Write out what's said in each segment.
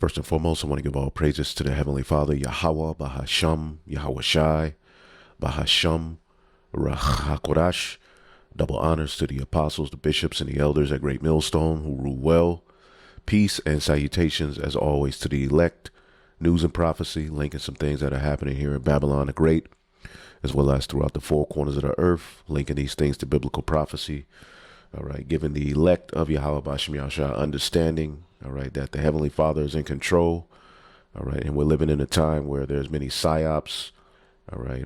First and foremost, I want to give all praises to the Heavenly Father, Yahweh, Bahasham, Yahweh Shai, Bahasham, Rahakodash. Double honors to the apostles, the bishops, and the elders at Great Millstone who rule well. Peace and salutations, as always, to the elect. News and prophecy, linking some things that are happening here in Babylon the Great, as well as throughout the four corners of the earth, linking these things to biblical prophecy. All right, giving the elect of Yahweh Bashem Yahshua understanding, all right, that the Heavenly Father is in control, all right, and we're living in a time where there's many psyops, all right,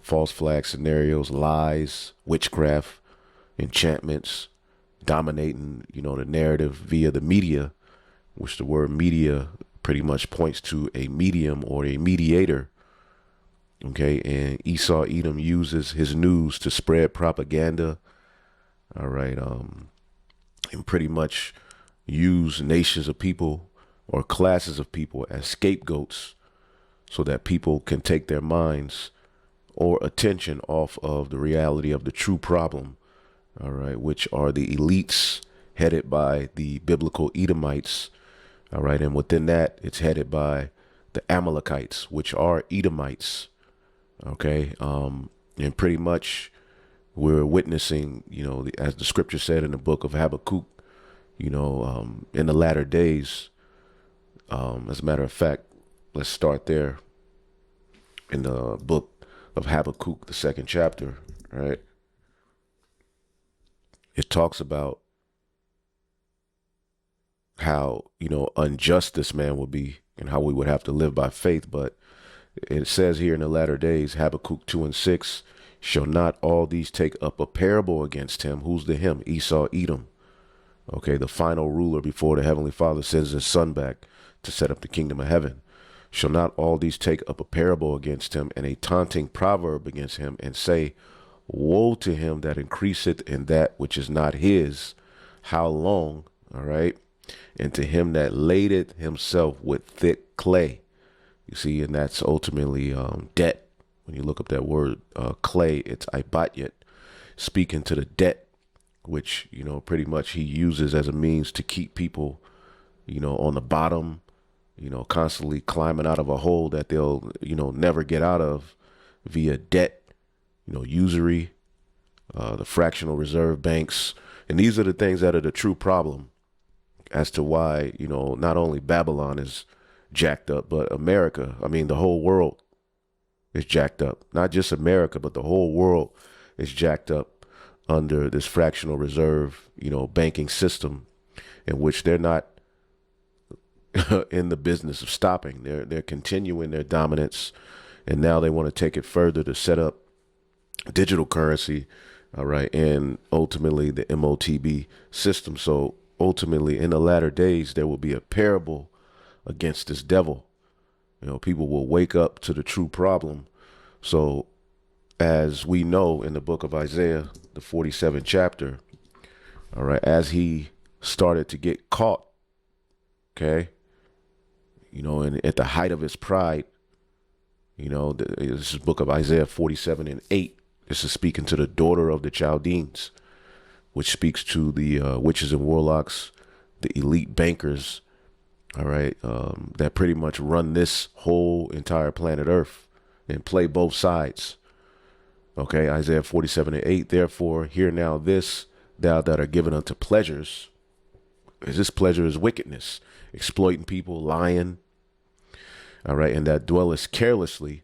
false flag scenarios, lies, witchcraft, enchantments, dominating, the narrative via the media, which the word media pretty much points to a medium or a mediator, okay, and Esau Edom uses his news to spread propaganda, all right, and pretty much use nations of people or classes of people as scapegoats so that people can take their minds or attention off of the reality of the true problem, all right, which are the elites headed by the biblical Edomites, all right, and within that, it's headed by the Amalekites, which are Edomites, okay, and pretty much we're witnessing, as the scripture said in the book of Habakkuk, in the latter days, as a matter of fact, let's start there in the book of Habakkuk, the second chapter, right? It talks about how, unjust this man would be and how we would have to live by faith. But it says here in the latter days, Habakkuk 2:6, shall not all these take up a parable against him? Who's the him? Esau, Edom. Okay, the final ruler before the Heavenly Father sends his son back to set up the kingdom of heaven. Shall not all these take up a parable against him and a taunting proverb against him and say, woe to him that increaseth in that which is not his, how long, all right, and to him that ladeth himself with thick clay. You see, and that's ultimately debt. When you look up that word clay, it's ibatyet, speaking to the debt, which, pretty much he uses as a means to keep people, on the bottom, constantly climbing out of a hole that they'll, never get out of via debt, usury, the fractional reserve banks. And these are the things that are the true problem as to why, not only Babylon is jacked up, but America, the whole world is jacked up. Not just America, but the whole world is jacked up under this fractional reserve, banking system in which they're not in the business of stopping. They're continuing their dominance, and now they want to take it further to set up digital currency, all right, and ultimately the MOTB system. So ultimately, in the latter days, there will be a parable against this devil. People will wake up to the true problem. So as we know in the book of Isaiah, the 47th chapter, all right, as he started to get caught, okay, and at the height of his pride, this is book of Isaiah 47:8. This is speaking to the daughter of the Chaldeans, which speaks to the witches and warlocks, the elite bankers, all right, that pretty much run this whole entire planet Earth and play both sides. Okay, Isaiah 47:8, therefore, hear now this, thou that are given unto pleasures, is this pleasure is wickedness, exploiting people, lying, all right, and that dwellest carelessly,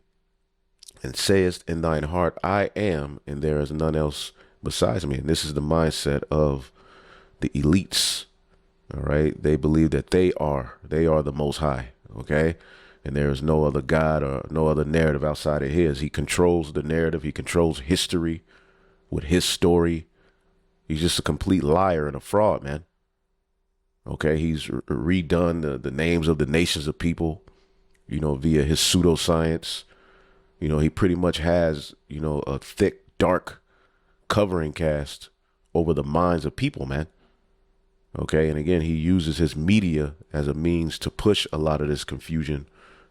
and sayest in thine heart, I am, and there is none else besides me. And this is the mindset of the elites. All right. They believe that they are the most high. Okay. And there is no other God or no other narrative outside of his. He controls the narrative. He controls history with his story. He's just a complete liar and a fraud, man. Okay. He's redone the names of the nations of people, via his pseudoscience. He pretty much has, a thick, dark covering cast over the minds of people, man. Okay, and again, he uses his media as a means to push a lot of this confusion,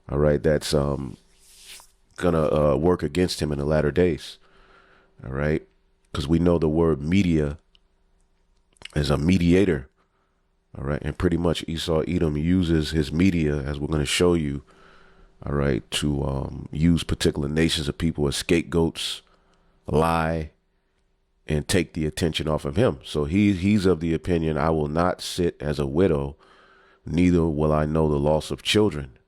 all right, that's gonna work against him in the latter days, all right, because we know the word media is a mediator, All right. And pretty much Esau Edom uses his media, as we're going to show you, all right, to use particular nations of people as scapegoats, lie, and take the attention off of him. So he's of the opinion, I will not sit as a widow, neither will I know the loss of children.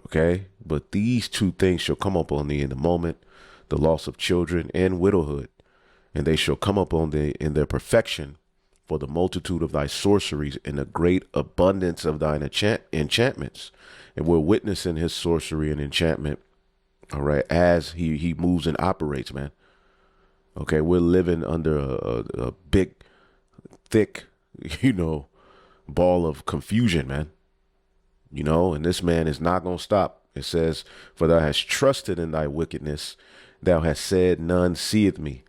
Okay. But these two things shall come upon thee in the moment, the loss of children and widowhood, and they shall come upon thee in their perfection, for the multitude of thy sorceries and the great abundance of thine enchantments. And we're witnessing his sorcery and enchantment, all right, as he moves and operates, man. Okay, we're living under a big, thick, ball of confusion, man. And this man is not going to stop. It says, for thou hast trusted in thy wickedness. Thou hast said, none seeth me.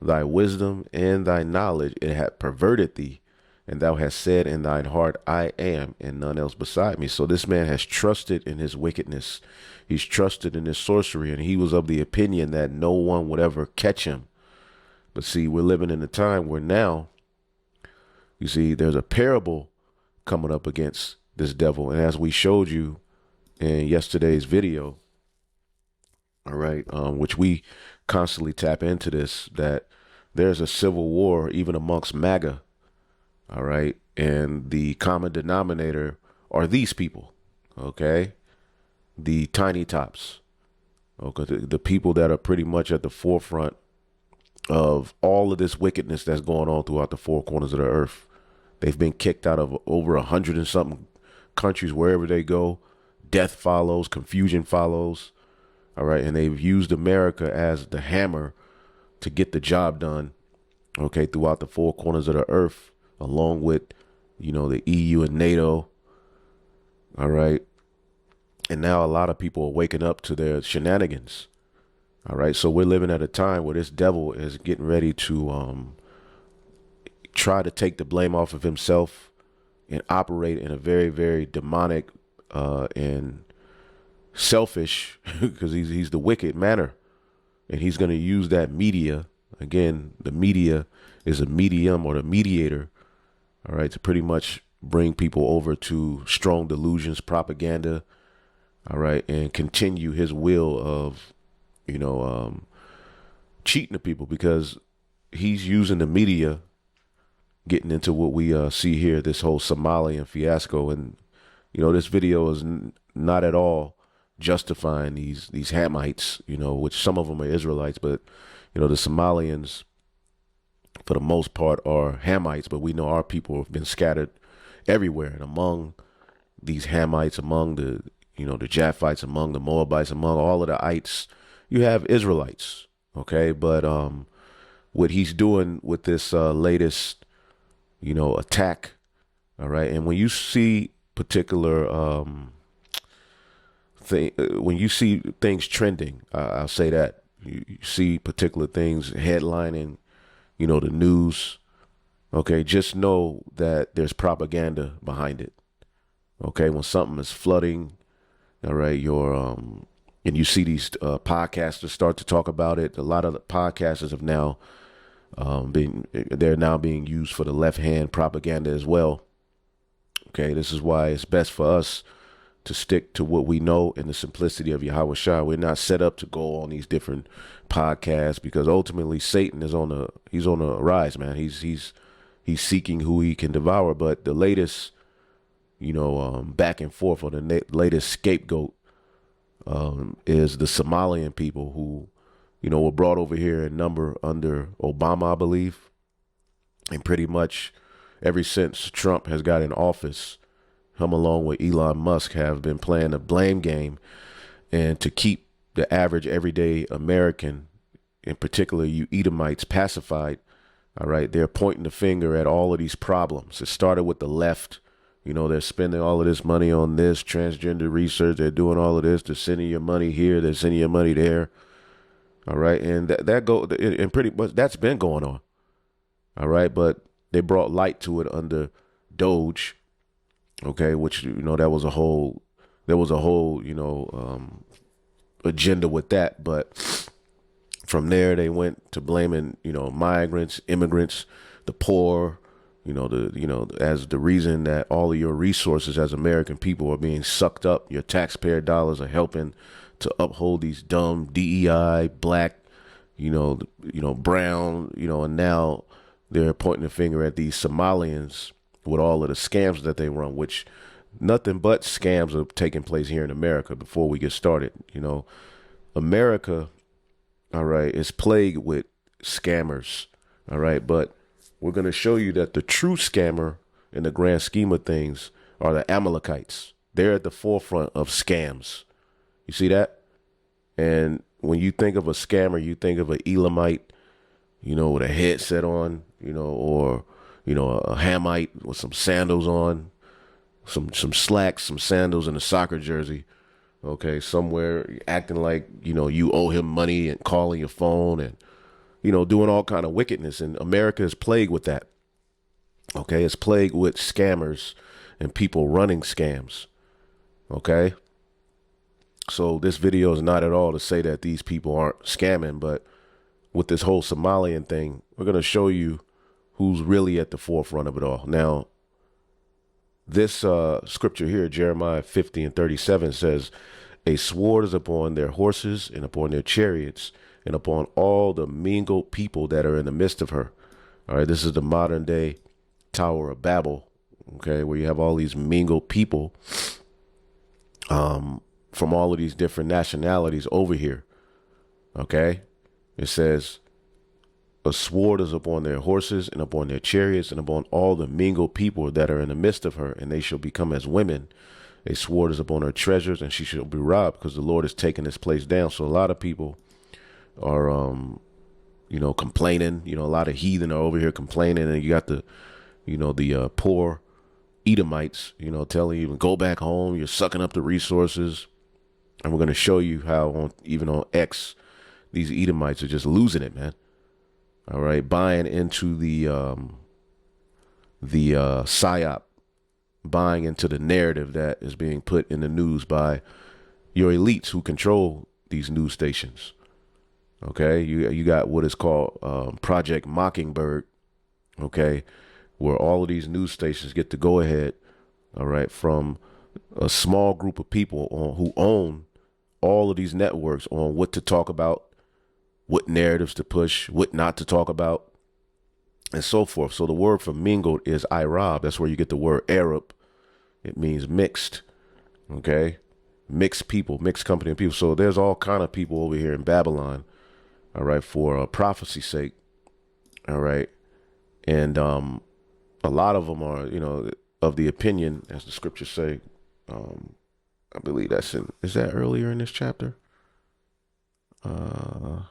Thy wisdom and thy knowledge, it hath perverted thee. And thou hast said in thine heart, I am, and none else beside me. So this man has trusted in his wickedness. He's trusted in his sorcery. And he was of the opinion that no one would ever catch him. But see, we're living in a time where now, you see, there's a parable coming up against this devil. And as we showed you in yesterday's video, all right, which we constantly tap into this, that there's a civil war even amongst MAGA. All right. And the common denominator are these people. Okay. The tiny tops. Okay. The people that are pretty much at the forefront of all of this wickedness that's going on throughout the four corners of the earth. They've been kicked out of over 100 and something countries. Wherever they go, death follows, confusion follows. All right. And they've used America as the hammer to get the job done. Okay. Throughout the four corners of the earth, along with, the EU and NATO. All right. And now a lot of people are waking up to their shenanigans. All right. So we're living at a time where this devil is getting ready to try to take the blame off of himself and operate in a very, very demonic and selfish, because he's the wicked manner. And he's going to use that media. Again, the media is a medium or the mediator. All right. To pretty much bring people over to strong delusions, propaganda. All right. And continue his will of, cheating the people, because he's using the media, getting into what we see here, this whole Somalian fiasco. And, this video is not at all justifying these Hamites, which some of them are Israelites, but, the Somalians, for the most part, are Hamites, but we know our people have been scattered everywhere. And among these Hamites, among the, the Japhites, among the Moabites, among all of the ites, you have Israelites. Okay. But what he's doing with this latest, attack. All right. And when you see particular when you see things trending, I'll say that you see particular things headlining, the news. Okay. Just know that there's propaganda behind it. Okay. When something is flooding, all right, and you see these podcasters start to talk about it. A lot of the podcasters have now they're now being used for the left hand propaganda as well. Okay, this is why it's best for us to stick to what we know in the simplicity of Yahweh Shai. We're not set up to go on these different podcasts, because ultimately Satan is on a rise, man. He's seeking who he can devour. But the latest, back and forth, or the latest scapegoat is the Somalian people who, were brought over here in number under Obama, I believe. And pretty much ever since Trump has got in office, him along with Elon Musk have been playing a blame game, and to keep the average everyday American, in particular you Edomites, pacified. All right. They're pointing the finger at all of these problems. It started with the left. They're spending all of this money on this transgender research. They're doing all of this. They're sending your money here. They're sending your money there. All right. And and pretty much that's been going on. All right. But they brought light to it under Doge. Okay. Which, there was a whole, agenda with that. But from there, they went to blaming, migrants, immigrants, the poor, as the reason that all of your resources as American people are being sucked up. Your taxpayer dollars are helping to uphold these dumb DEI, black, brown, and now they're pointing the finger at these Somalians with all of the scams that they run, which nothing but scams are taking place here in America. Before we get started, America, all right, is plagued with scammers, all right, but we're going to show you that the true scammer in the grand scheme of things are the Amalekites. They're at the forefront of scams. You see that? And when you think of a scammer, you think of an Elamite, with a headset on, or, a Hamite with some sandals on, some slacks, some sandals and a soccer jersey. Okay, somewhere acting like, you owe him money and calling your phone and, doing all kind of wickedness. And America is plagued with that. Okay, it's plagued with scammers and people running scams. Okay, so this video is not at all to say that these people aren't scamming, but with this whole Somalian thing, we're going to show you who's really at the forefront of it all. Now, this scripture here, Jeremiah 50:37 says, "A sword is upon their horses and upon their chariots and upon all the mingled people that are in the midst of her." All right, this is the modern day Tower of Babel, okay, where you have all these mingled people from all of these different nationalities over here. Okay, it says, "A sword is upon their horses and upon their chariots and upon all the mingled people that are in the midst of her, and they shall become as women. A sword is upon her treasures, and she shall be robbed, because the Lord has taken this place down." So a lot of people are, complaining. A lot of heathen are over here complaining, and you got the poor Edomites, telling you, go back home. You're sucking up the resources. And we're going to show you how even on X, these Edomites are just losing it, man. All right, buying into the psyop, buying into the narrative that is being put in the news by your elites who control these news stations. Okay, you got what is called Project Mockingbird. Okay, where all of these news stations get to go ahead. All right, from a small group of people who own all of these networks on what to talk about, what narratives to push, what not to talk about, and so forth. So the word for mingled is Arab. That's where you get the word Arab. It means mixed. Okay, mixed people, mixed company of people. So there's all kind of people over here in Babylon. All right, for prophecy's sake. All right, and a lot of them are, of the opinion, as the scriptures say. I believe is that earlier in this chapter? I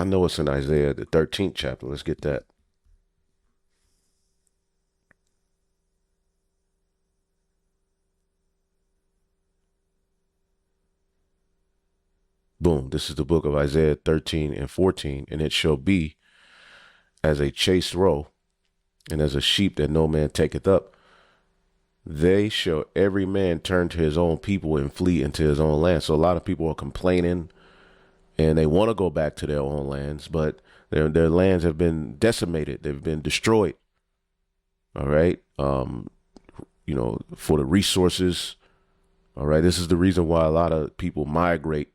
know it's in Isaiah, the 13th chapter. Let's get that. Boom. This is the book of Isaiah 13:14. "And it shall be as a chased roe, and as a sheep that no man taketh up. They shall every man turn to his own people and flee into his own land." So a lot of people are complaining and they want to go back to their own lands, but their lands have been decimated. They've been destroyed. All right. For the resources. All right. This is the reason why a lot of people migrate,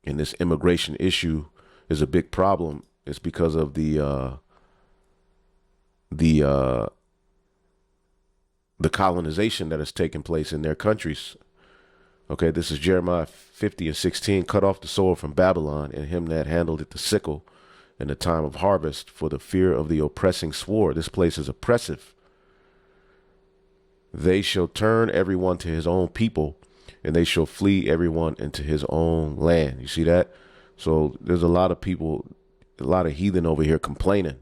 and this immigration issue is a big problem. It's because of the colonization that has taken place in their countries. Okay, this is Jeremiah 50:16. "Cut off the sword from Babylon, and him that handled it the sickle in the time of harvest, for the fear of the oppressing sword." This place is oppressive. "They shall turn everyone to his own people, and they shall flee everyone into his own land." You see that? So there's a lot of people, a lot of heathen over here complaining.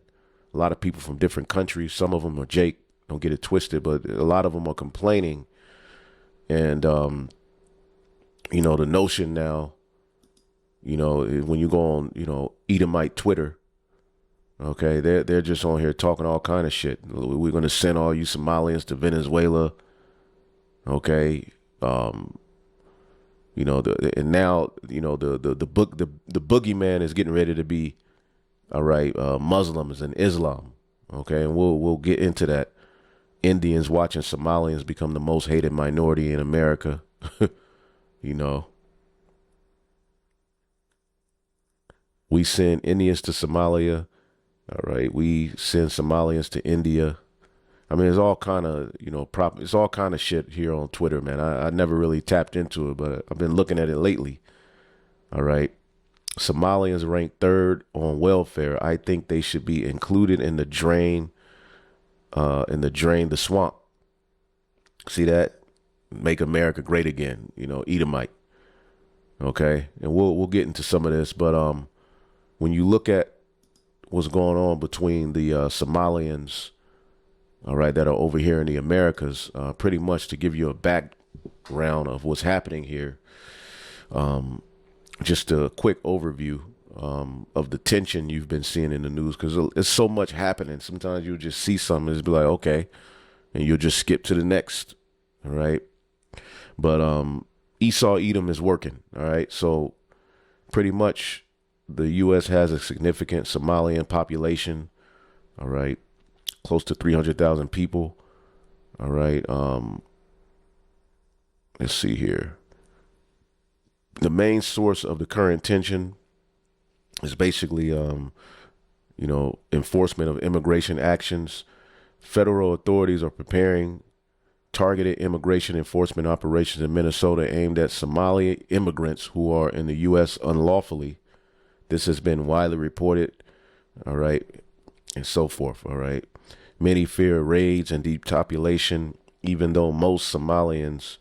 A lot of people from different countries. Some of them are Jake. Don't get it twisted, but a lot of them are complaining. And, the notion now, when you go on, Edomite Twitter, okay, they're just on here talking all kind of shit. "We're going to send all you Somalians to Venezuela." Okay. And now, the boogeyman is getting ready to be all right, Muslims and Islam. Okay, and we'll get into that. Indians watching Somalians become the most hated minority in America. You know, we send Indians to Somalia. All right, we send Somalians to India. I mean, it's all kind of, it's all kind of shit here on Twitter, man. I never really tapped into it, but I've been looking at it lately. All right. Somalians ranked third on welfare. I think they should be included in the drain the swamp. See that? Make America great again. Edomite. Okay. And we'll get into some of this, but when you look at what's going on between the Somalians, all right, that are over here in the Americas, pretty much to give you a background of what's happening here. Just a quick overview of the tension you've been seeing in the news, because there's so much happening. Sometimes you'll just see something and just be like, okay, and you'll just skip to the next. All right. But Esau Edom is working. All right. So pretty much the U.S. has a significant Somalian population. All right. Close to 300,000 people. All right. Let's see here. The main source of the current tension is basically, enforcement of immigration actions. Federal authorities are preparing targeted immigration enforcement operations in Minnesota aimed at Somali immigrants who are in the U.S. unlawfully. This has been widely reported, all right, and so forth, all right. Many fear raids and depopulation, even though most Somalians,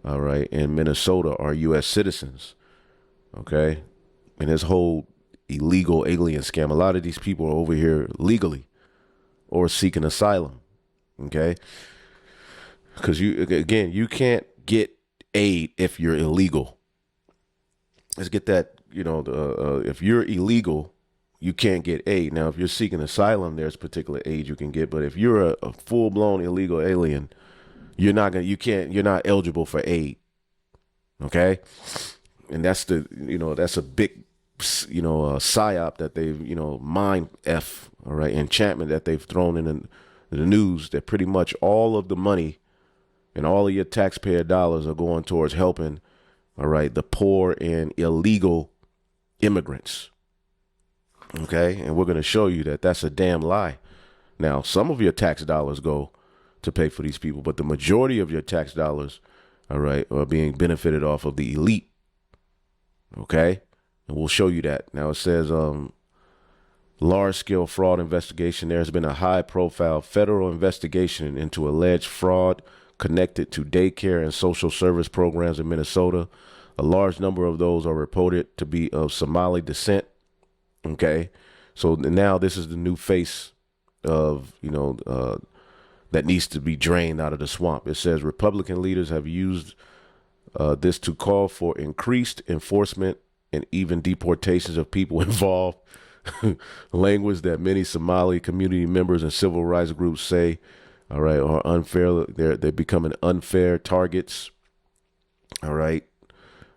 all right, in Minnesota are U.S. citizens, okay? And this whole illegal alien scam, a lot of these people are over here legally or seeking asylum, okay? Because you can't get aid if you're illegal. Let's get that, if you're illegal, you can't get aid. Now, if you're seeking asylum, there's particular aid you can get. But if you're a full-blown illegal alien, you're not eligible for aid. Okay. And that's that's a big, psyop that they've, mind F, all right, enchantment that they've thrown in the news, that pretty much all of the money and all of your taxpayer dollars are going towards helping, all right, the poor and illegal immigrants. Okay. And we're going to show you that that's a damn lie. Now, some of your tax dollars go to pay for these people, but the majority of your tax dollars, all right, are being benefited off of the elite. Okay. And we'll show you that. Now it says, large scale fraud investigation. There has been a high profile federal investigation into alleged fraud connected to daycare and social service programs in Minnesota. A large number of those are reported to be of Somali descent. Okay. So now this is the new face of, that needs to be drained out of the swamp. It says Republican leaders have used this to call for increased enforcement and even deportations of people involved. Language that many Somali community members and civil rights groups say, all right, are unfair. They're becoming unfair targets. All right.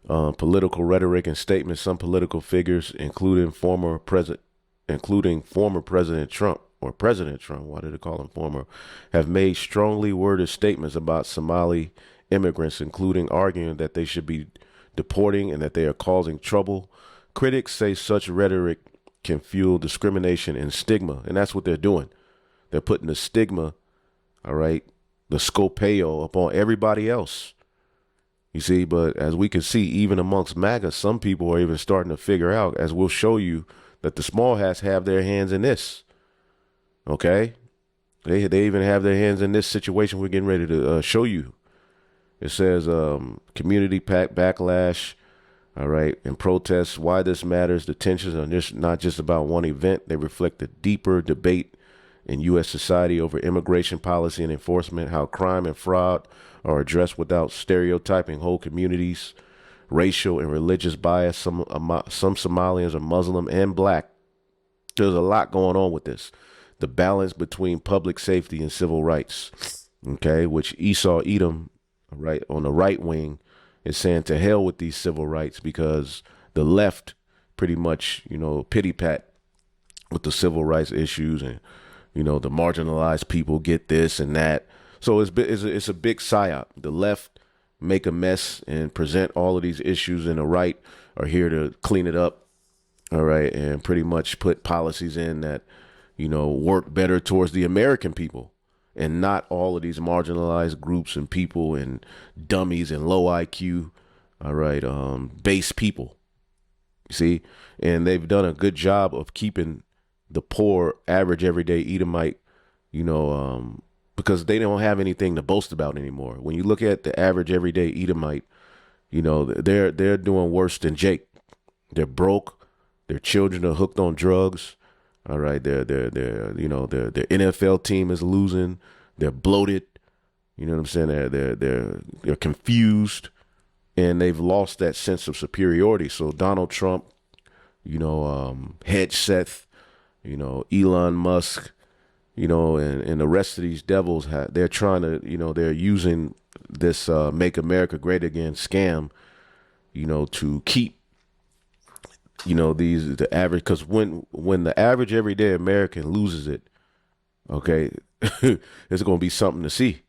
Political rhetoric and statements. Some political figures, including former President Trump, or President Trump, why did they call him former, have made strongly worded statements about Somali immigrants, including arguing that they should be deporting and that they are causing trouble. Critics say such rhetoric can fuel discrimination and stigma, and that's what they're doing. They're putting the stigma, all right, the scopeo upon everybody else. You see, but as we can see, even amongst MAGA, some people are even starting to figure out, as we'll show you, that the small hats have their hands in this. Okay? They even have their hands in this situation we're getting ready to show you. It says community backlash, all right, and protests. Why this matters. The tensions are not just about one event. They reflect a deeper debate in U.S. society over immigration policy and enforcement, how crime and fraud are addressed without stereotyping whole communities, racial and religious bias. Some Somalians are Muslim and black. There's a lot going on with this. The balance between public safety and civil rights, okay, which Esau Edom, right, on the right wing, is saying to hell with these civil rights, because the left pretty much, pity pat with the civil rights issues, and the marginalized people get this and that. So it's a big psyop. The left make a mess and present all of these issues, and the right are here to clean it up. All right, and pretty much put policies in that work better towards the American people, and not all of these marginalized groups and people and dummies and low IQ. All right, base people. You see, and they've done a good job of keeping the poor, average, everyday Edomite, because they don't have anything to boast about anymore. When you look at the average, everyday Edomite, they're doing worse than Jake. They're broke. Their children are hooked on drugs. All right, their NFL team is losing. They're bloated. You know what I'm saying? They're confused, and they've lost that sense of superiority. So Donald Trump, Hedge Seth, Elon Musk, and the rest of these devils, they're trying to, they're using this Make America Great Again scam, to keep, the average, because when the average everyday American loses it, okay, it's going to be something to see.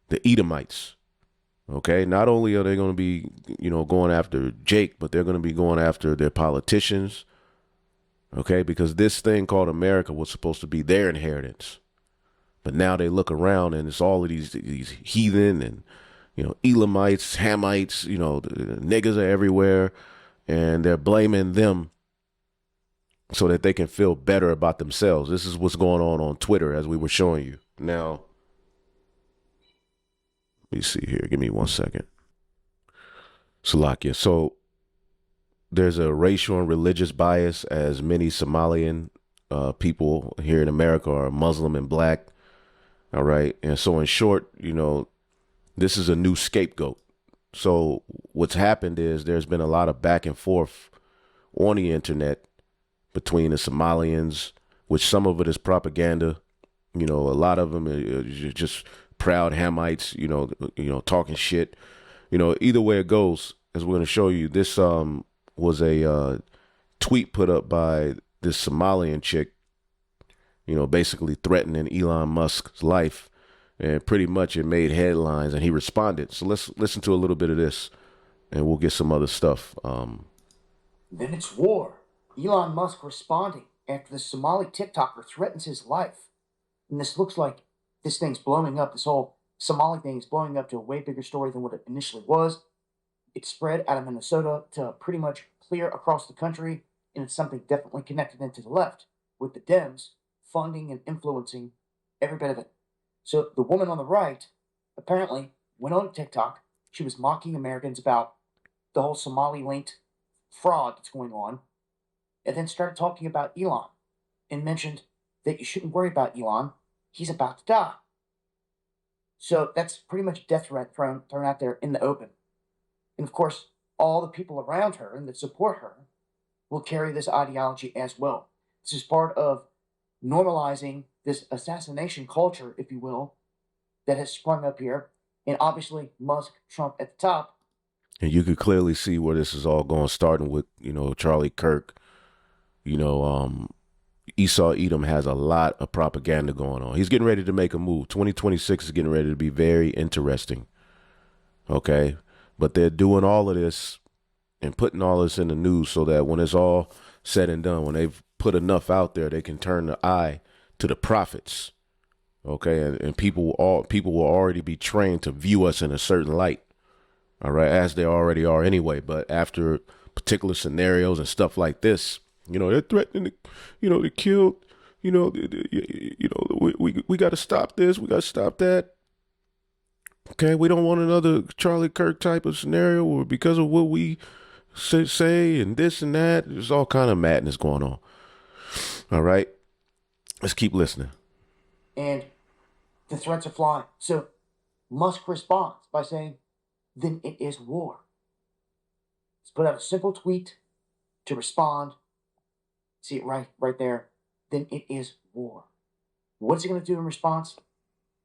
The Edomites, okay, not only are they going to be, going after Jake, but they're going to be going after their politicians. Okay, because this thing called America was supposed to be their inheritance, but now they look around and it's all of these heathen and Elamites, Hamites. The niggas are everywhere, and they're blaming them so that they can feel better about themselves. This is what's going on Twitter, as we were showing you. Now, let me see here. Give me 1 second. Salakia. So there's a racial and religious bias, as many Somalian people here in America are Muslim and black. All right. And so in short, this is a new scapegoat. So what's happened is there's been a lot of back and forth on the internet between the Somalians, which some of it is propaganda. A lot of them are just proud Hamites, talking shit. Either way it goes, as we're going to show you, this was a tweet put up by this Somalian chick, basically threatening Elon Musk's life, and pretty much it made headlines, and he responded. So let's listen to a little bit of this, and we'll get some other stuff. Then it's war. Elon Musk responding after the Somali TikToker threatens his life. And this looks like this thing's blowing up. This whole Somali thing is blowing up to a way bigger story than what it initially was. It's spread out of Minnesota to pretty much clear across the country, and it's something definitely connected into the left, with the Dems funding and influencing every bit of it. So the woman on the right apparently went on TikTok. She was mocking Americans about the whole Somali linked fraud that's going on, and then started talking about Elon and mentioned that you shouldn't worry about Elon. He's about to die. So that's pretty much a death threat thrown out there in the open. And of course, all the people around her and that support her will carry this ideology as well. This is part of normalizing this assassination culture, if you will, that has sprung up here. And obviously, Musk, Trump at the top. And you could clearly see where this is all going, starting with, Charlie Kirk. Esau Edom has a lot of propaganda going on. He's getting ready to make a move. 2026 is getting ready to be very interesting. Okay. But they're doing all of this and putting all this in the news so that when it's all said and done, when they've put enough out there, they can turn the eye to the prophets. Okay. And people will already be trained to view us in a certain light. All right. As they already are anyway. But after particular scenarios and stuff like this, they're threatening to kill, we got to stop this. We got to stop that. Okay, we don't want another Charlie Kirk type of scenario, or because of what we say and this and that. There's all kind of madness going on. All right, let's keep listening. And the threats are flying. So Musk responds by saying, then it is war. He's put out a simple tweet to respond. See it right there. Then it is war. What's he going to do in response?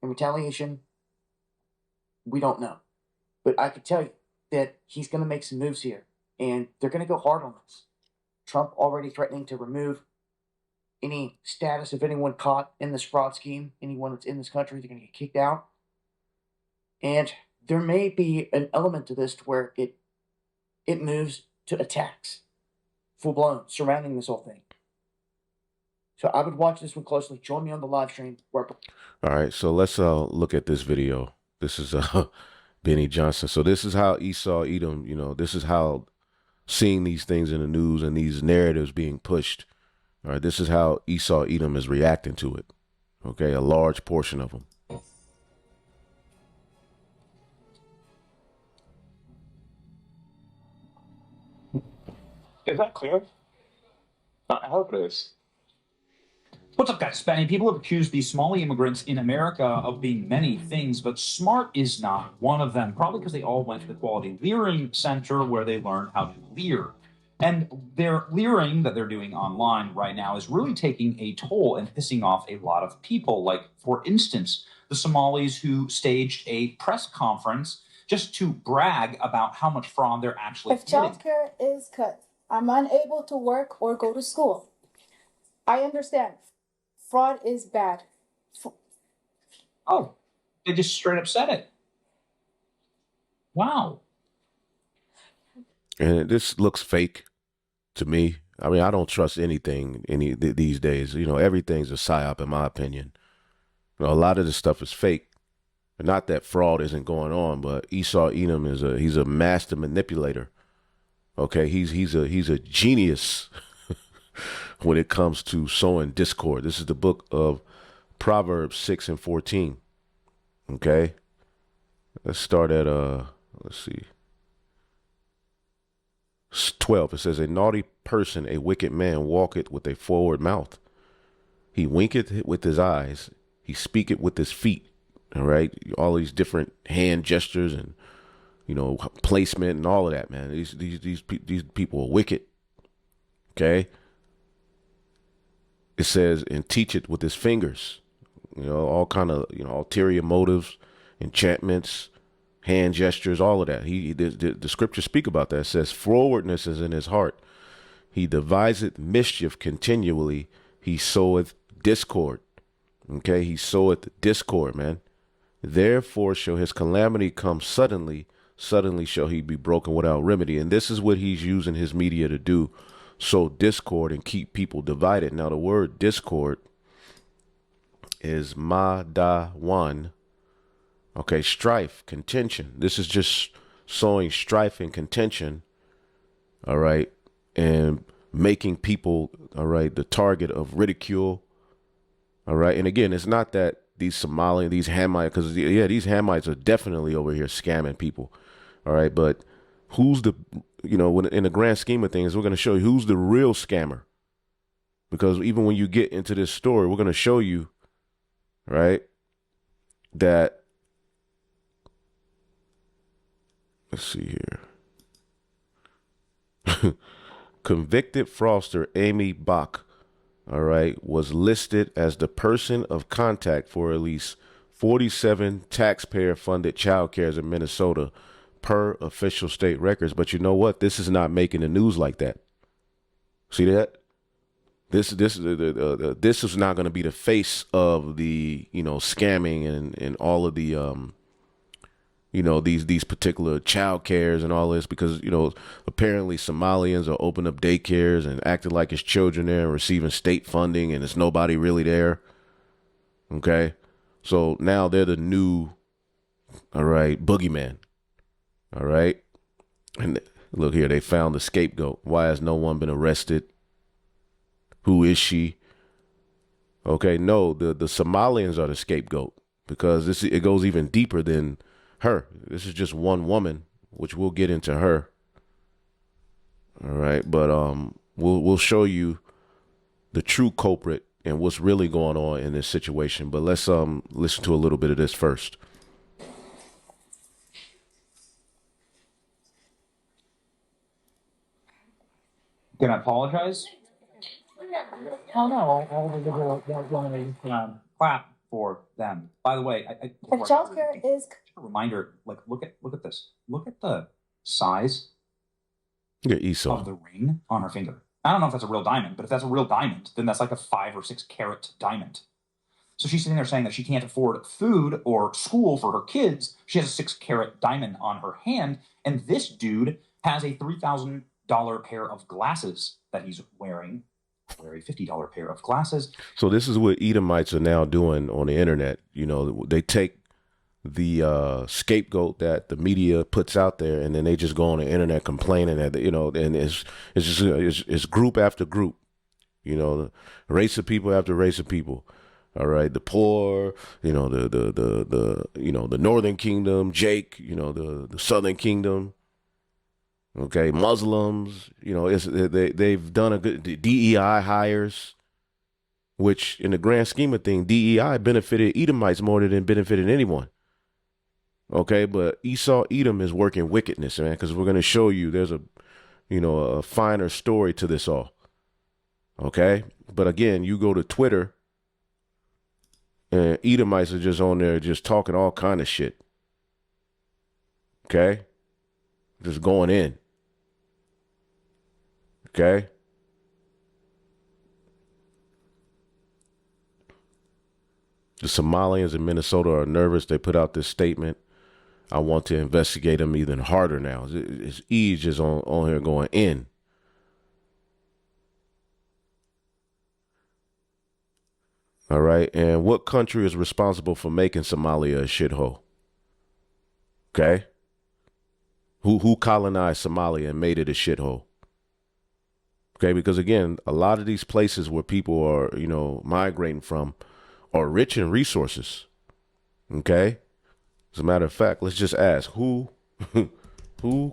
In retaliation? We don't know. But I could tell you that he's going to make some moves here. And they're going to go hard on this. Trump already threatening to remove any status of anyone caught in this fraud scheme. Anyone that's in this country, they're going to get kicked out. And there may be an element to this to where it moves to attacks, full blown, surrounding this whole thing. So I would watch this one closely. Join me on the live stream. All right, so let's look at this video. This is Benny Johnson. So this is how Esau Edom, this is how seeing these things in the news and these narratives being pushed. All right, this is how Esau Edom is reacting to it. Okay, a large portion of them. Is that clear? I hope it is. What's up, guys? Benny. People have accused the Somali immigrants in America of being many things, but smart is not one of them, probably because they all went to the Quality Leering Center where they learned how to leer. And their leering that they're doing online right now is really taking a toll and pissing off a lot of people. Like, for instance, the Somalis who staged a press conference just to brag about how much fraud they're actually If childcare is cut, I'm unable to work or go to school. I understand. Fraud is bad. Oh, they just straight up said it. Wow. And this looks fake to me. I mean, I don't trust anything these days. Everything's a psyop in my opinion. A lot of this stuff is fake. Not that fraud isn't going on, but Esau Edom he's a master manipulator. Okay, he's a genius when it comes to sowing discord. This is the book of Proverbs 6 and 14. Okay, let's start at let's see, 12. It says, a naughty person, a wicked man, walketh with a forward mouth. He winketh with his eyes. He speaketh with his feet. All right, all these different hand gestures and placement and all of that, man. These people are wicked. Okay. It says, and teach it with his fingers. All kind of ulterior motives, enchantments, hand gestures, all of that. The scriptures speak about that. It says, frowardness is in his heart. He deviseth mischief continually. He soweth discord. Okay, he soweth discord, man. Therefore shall his calamity come suddenly. Suddenly shall he be broken without remedy. And this is what he's using his media to do. Sow discord and keep people divided. Now, the word discord is madawan. Okay, strife, contention. This is just sowing strife and contention. All right. And making people, all right, the target of ridicule. All right. And again, it's not that these Somalian, these Hamites, because these Hamites are definitely over here scamming people. All right. But who's the, in the grand scheme of things, we're going to show you who's the real scammer. Because even when you get into this story, we're going to show you, right, that, let's see here. Convicted fraudster Amy Bach, all right, was listed as the person of contact for at least 47 taxpayer-funded child cares in Minnesota per official state records. But you know what? This is not making the news like that. See that? This is not going to be the face of the scamming and all of the these particular child cares and all this, because apparently Somalians are opening up daycares and acting like it's children there and receiving state funding and it's nobody really there. Okay, so now they're the new, all right, boogeyman. All right, and look here, they found the scapegoat. Why has no one been arrested? Who is she? Okay, no, the Somalians are the scapegoat, because it goes even deeper than her. This is just one woman, which we'll get into her. All right, but we'll show you the true culprit and what's really going on in this situation. But let's listen to a little bit of this first. Can I apologize? Oh no, Clap for them. By the way, If childcare is a reminder, like look at this. Look at the size Yeah, Esau. of the ring on her finger. I don't know if that's a real diamond, but if that's a real diamond, then that's like a 5 or 6 carat diamond. So she's sitting there saying that she can't afford food or school for her kids. She has a 6 carat diamond on her hand. And this dude has a $3,000 pair of glasses that he's wearing. Wear a $50 pair of glasses. So this is what Edomites are now doing on the internet. You know, they take the scapegoat that the media puts out there, and then they just go on the internet complaining that, you know, and it's just it's group after group, you know, race of people after race of people. All right, the poor, you know, the you know, the Northern Kingdom, Jake, you know, the Southern Kingdom. Okay, Muslims, you know, they've done a good DEI hires, which in the grand scheme of things, DEI benefited Edomites more than it benefited anyone. Okay, but Esau Edom is working wickedness, man, because we're going to show you there's a, you know, a finer story to this all. Okay, but again, you go to Twitter and Edomites are just on there just talking all kind of shit. Okay, just going in. Okay. The Somalians in Minnesota are nervous. They put out this statement. I want to investigate them even harder now. It's just on here going in. All right. And what country is responsible for making Somalia a shithole? Okay. Who colonized Somalia and made it a shithole? Okay, because again, a lot of these places where people are, you know, migrating from are rich in resources. Okay? As a matter of fact, let's just ask who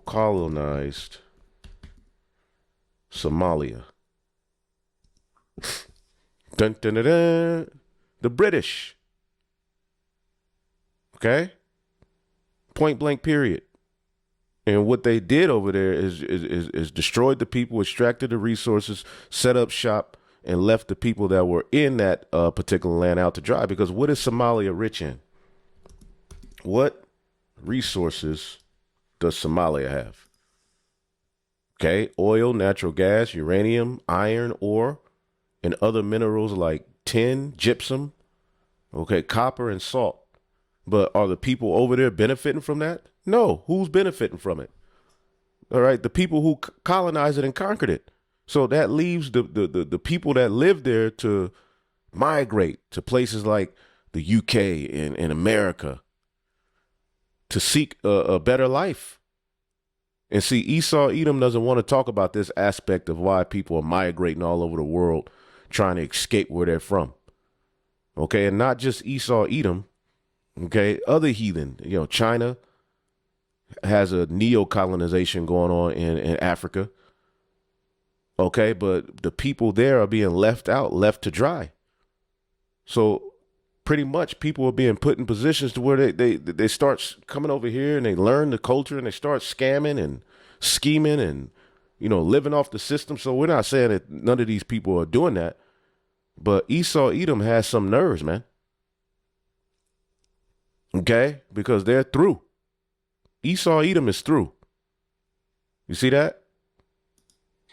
colonized Somalia? Dun, dun, dun, dun. The British. Okay? Point blank period. And what they did over there is destroyed the people, extracted the resources, set up shop, and left the people that were in that particular land out to dry. Because what is Somalia rich in? What resources does Somalia have? Okay, oil, natural gas, uranium, iron, ore, and other minerals like tin, gypsum, okay, copper, and salt. But are the people over there benefiting from that? No. Who's benefiting from it? All right. The people who colonized it and conquered it. So that leaves the people that live there to migrate to places like the UK and America to seek a better life. And see, Esau Edom doesn't want to talk about this aspect of why people are migrating all over the world trying to escape where they're from. Okay. And not just Esau Edom. Okay, other heathen, you know, China has a neo-colonization going on in Africa. Okay, but the people there are being left out, left to dry. So pretty much people are being put in positions to where they start coming over here and they learn the culture and they start scamming and scheming and, you know, living off the system. So we're not saying that none of these people are doing that, but Esau Edom has some nerves, man. Okay, because they're through. Esau Edom is through. You see that?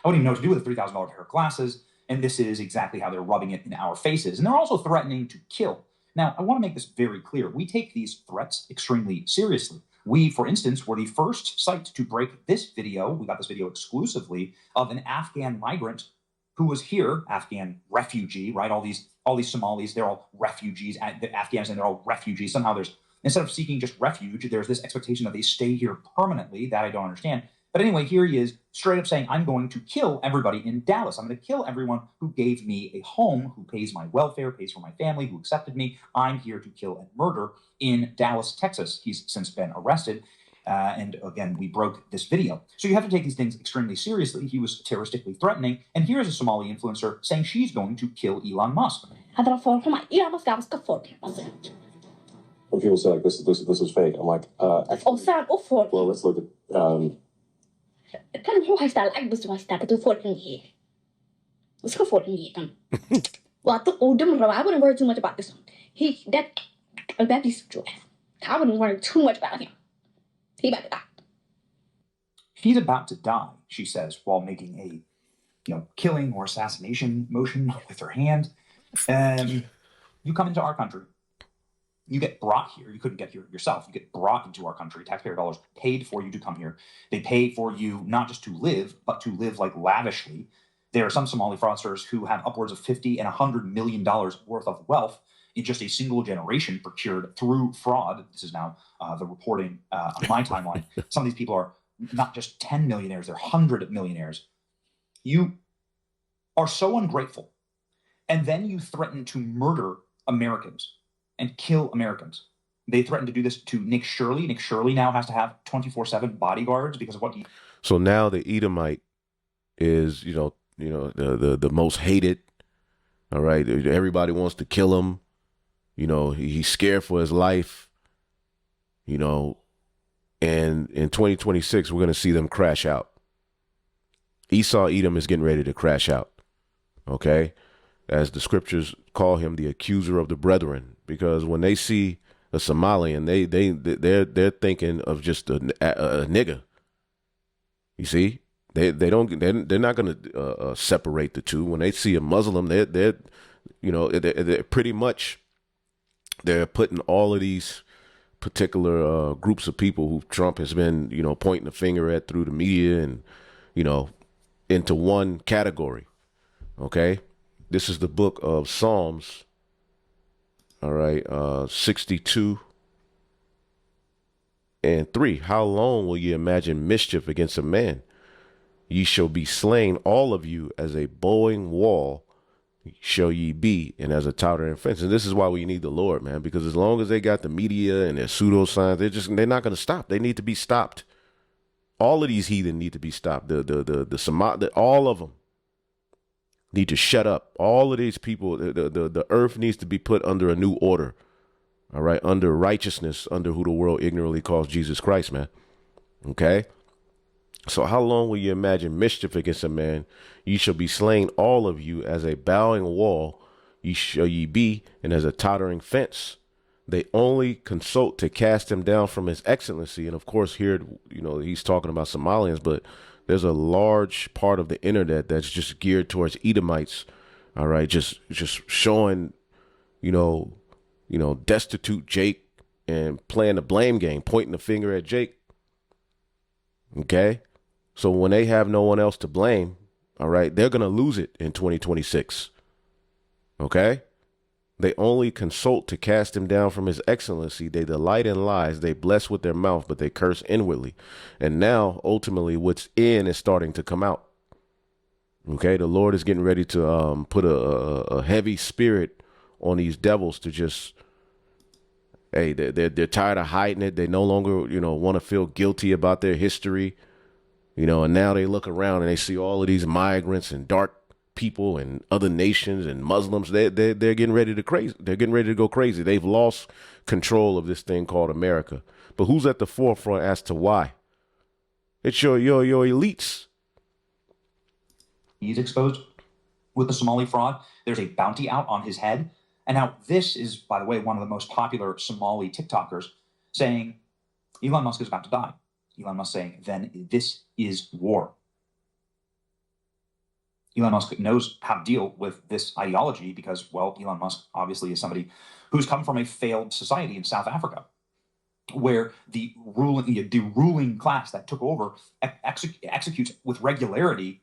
I wouldn't even know what to do with a $3,000 pair of glasses, and this is exactly how they're rubbing it in our faces. And they're also threatening to kill. Now, I want to make this very clear. We take these threats extremely seriously. We, for instance, were the first site to break this video. We got this video exclusively of an Afghan migrant who was here, Afghan refugee, right? All these Somalis, they're all refugees. The Afghanistan, they're all refugees. Somehow instead of seeking just refuge, there's this expectation that they stay here permanently. That I don't understand. But anyway, here he is straight up saying, I'm going to kill everybody in Dallas. I'm going to kill everyone who gave me a home, who pays my welfare, pays for my family, who accepted me. I'm here to kill and murder in Dallas, Texas. He's since been arrested. And again, we broke this video. So you have to take these things extremely seriously. He was terroristically threatening. And here's a Somali influencer saying she's going to kill Elon Musk. When people say like this is fake, I'm like, actually, well, let's look at kan muxuu haystaa lacag bas u haystaa kaduu foolkan yahay iska foolkan yahay kan waa uu dhim rabaa. I wouldn't worry too much about this one. Albaabkiisa jooga. I wouldn't worry too much about him. He about to die. He's about to die, she says, while making a killing or assassination motion with their hand. You come into our country. You get brought here. You couldn't get here yourself. You get brought into our country. Taxpayer dollars paid for you to come here. They pay for you not just to live, but to live like lavishly. There are some Somali fraudsters who have upwards of $50 and $100 million worth of wealth in just a single generation procured through fraud. This is now the reporting on my timeline. Some of these people are not just 10 millionaires, they're 100 millionaires. You are so ungrateful. And then you threaten to murder Americans and kill Americans. They threatened to do this to Nick Shirley. Nick Shirley now has to have 24/7 bodyguards because of what he. So now the Edomite is, the most hated. All right, everybody wants to kill him. He's scared for his life. And in 2026, we're going to see them crash out. Esau Edom is getting ready to crash out. Okay, as the scriptures call him, the accuser of the brethren, because when they see a Somalian, they're thinking of just a nigger. You see, they're not going to separate the two. When they see a Muslim, they're pretty much they're putting all of these particular groups of people who Trump has been pointing the finger at through the media and into one category. Okay, this is the book of Psalms. All right, 62 and 3. How long will you imagine mischief against a man? Ye shall be slain, all of you, as a bowing wall shall ye be, and as a tottering fence. And this is why we need the Lord, man, because as long as they got the media and their pseudoscience, they're not going to stop. They need to be stopped. All of these heathen need to be stopped. All of them need to shut up. All of these people, the earth needs to be put under a new order. All right, under righteousness, under who the world ignorantly calls Jesus Christ, man. Okay. So how long will you imagine mischief against a man? Ye shall be slain, all of you, as a bowing wall shall ye be, and as a tottering fence. They only consult to cast him down from his excellency. And of course, here, he's talking about Somalians, but there's a large part of the internet that's just geared towards Edomites. All right, just showing, destitute Jake and playing the blame game, pointing the finger at Jake. Okay. So when they have no one else to blame, all right, they're going to lose it in 2026. Okay. They only consult to cast him down from his excellency. They delight in lies. They bless with their mouth, but they curse inwardly. And now, ultimately, what's in is starting to come out. Okay. The Lord is getting ready to put a heavy spirit on these devils to just, hey, they're tired of hiding it. They no longer, want to feel guilty about their history. And now they look around and they see all of these migrants and dark people and other nations and Muslims. They're getting ready to crazy. They're getting ready to go crazy. They've lost control of this thing called America. But who's at the forefront as to why? It's your elites. He's exposed with the Somali fraud. There's a bounty out on his head. And now this is, by the way, one of the most popular Somali TikTokers saying Elon Musk is about to die. Elon Musk saying, then this is war. Elon Musk knows how to deal with this ideology because, well, Elon Musk obviously is somebody who's come from a failed society in South Africa, where the ruling class that took over executes with regularity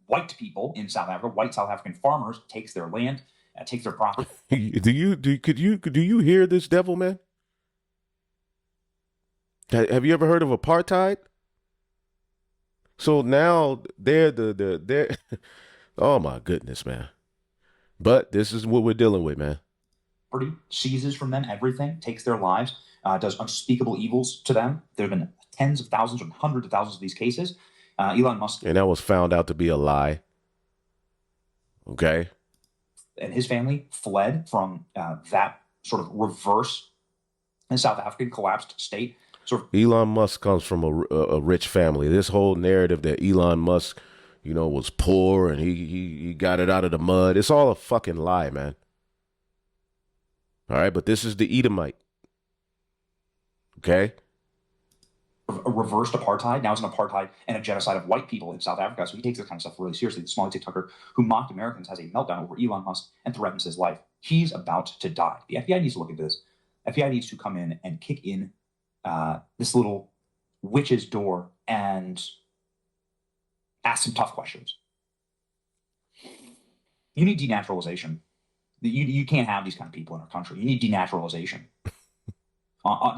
white people in South Africa, white South African farmers, takes their land, takes their property. Do you hear this devil, man? Have you ever heard of apartheid? So now they're oh my goodness, man. But this is what we're dealing with, man. Seizes from them everything, takes their lives, does unspeakable evils to them. There have been tens of thousands or hundreds of thousands of these cases. Elon Musk. And that was found out to be a lie. Okay. And his family fled from that sort of reverse and South African collapsed state. Elon Musk comes from a rich family. This whole narrative that Elon Musk, was poor and he got it out of the mud. It's all a fucking lie, man. All right. But this is the Edomite. Okay. reversed apartheid. Now it's an apartheid and a genocide of white people in South Africa. So he takes this kind of stuff really seriously. The Somali TikToker who mocked Americans has a meltdown over Elon Musk and threatens his life. He's about to die. The FBI needs to look into this. FBI needs to come in and kick in this little witch's door and ask some tough questions. You need denaturalization. You can't have these kind of people in our country. You need denaturalization.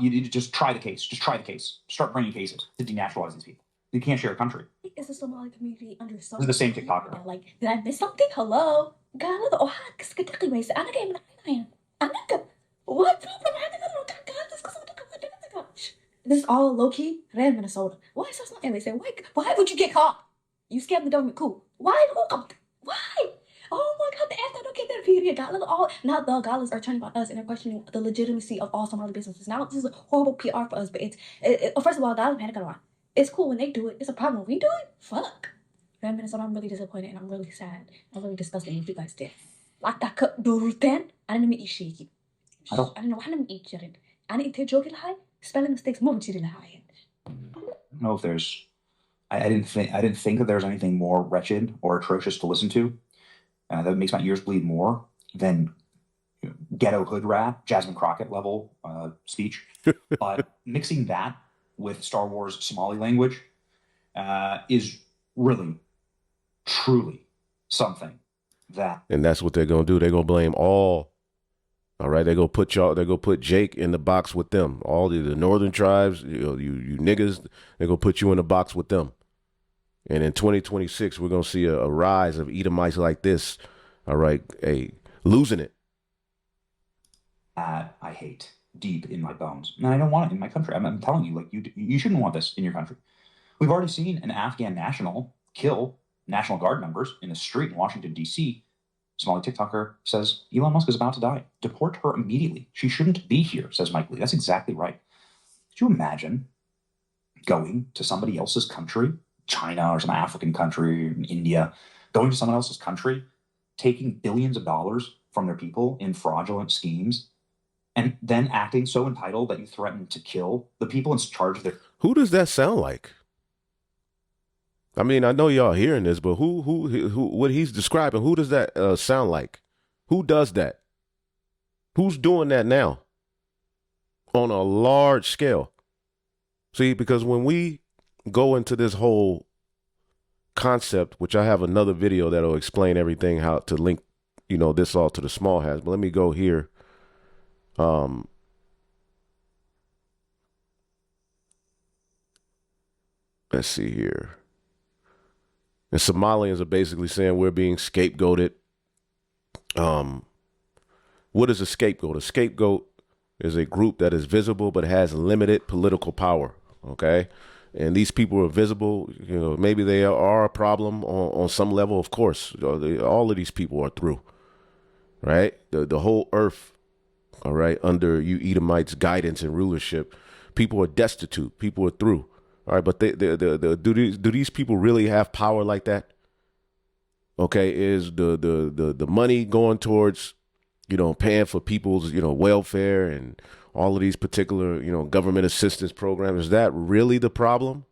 You need to just try the case. Just try the case. Start bringing cases to denaturalize these people. You can't share a country. Is the Somali community under This is the same TikToker. Like, did I miss something? Hello? Gaalada oo haadkas ka taqimaysa anaga ay madaxaynayan. Anaga? What problem this is all low-key red Minnesota. Why is that not? And they say, why would you get caught? You scammed the government. Cool. Why? Oh my God, the after don't get that period. Now the Galas are turning on us and they're questioning the legitimacy of all Somali businesses. Now this is a horrible PR for us, but first of all, Galas panic on. It's cool when they do it. It's a problem when we do it. Fuck. Red Minnesota, I'm really disappointed and I'm really sad. I'm really disgusted with what you guys did. Like that cup do then I didn't eat shaky. I don't know how to eat chicken. I didn't take joking high. Spelling mistakes more than high. I don't know if there's. I didn't think that there's anything more wretched or atrocious to listen to that makes my ears bleed more than ghetto hood rap, Jasmine Crockett level speech. But mixing that with Star Wars Somali language is really, truly something that. And that's what they're gonna do. They're gonna blame all. All right, they're gonna put Jake in the box with them. All the northern tribes, you niggas, they're gonna put you in the box with them. And in 2026, we're gonna see a rise of Edomites like this. All right, losing it. I hate deep in my bones, and I don't want it in my country. I'm telling you, like you shouldn't want this in your country. We've already seen an Afghan national kill National Guard members in the street in Washington D.C. Somali TikToker says Elon Musk is about to die. Deport her immediately. She shouldn't be here, says Mike Lee. That's exactly right. Could you imagine going to somebody else's country, China or some African country, India, going to someone else's country, taking billions of dollars from their people in fraudulent schemes, and then acting so entitled that you threaten to kill the people in charge of their... Who does that sound like? I mean, I know y'all hearing this, but who, what he's describing, who does that sound like? Who does that? Who's doing that now? On a large scale. See, because when we go into this whole concept, which I have another video that'll explain everything, how to link, this all to the small hats. But let me go here. Let's see here. And Somalians are basically saying we're being scapegoated. What is a scapegoat? A scapegoat is a group that is visible but has limited political power. Okay. And these people are visible. Maybe they are a problem on some level. Of course, all of these people are through. Right. The whole earth. All right. Under you Edomites' guidance and rulership, people are destitute. People are through. All right, but do these people really have power like that? Okay, is the money going towards, paying for people's, welfare and all of these particular, government assistance programs? Is that really the problem?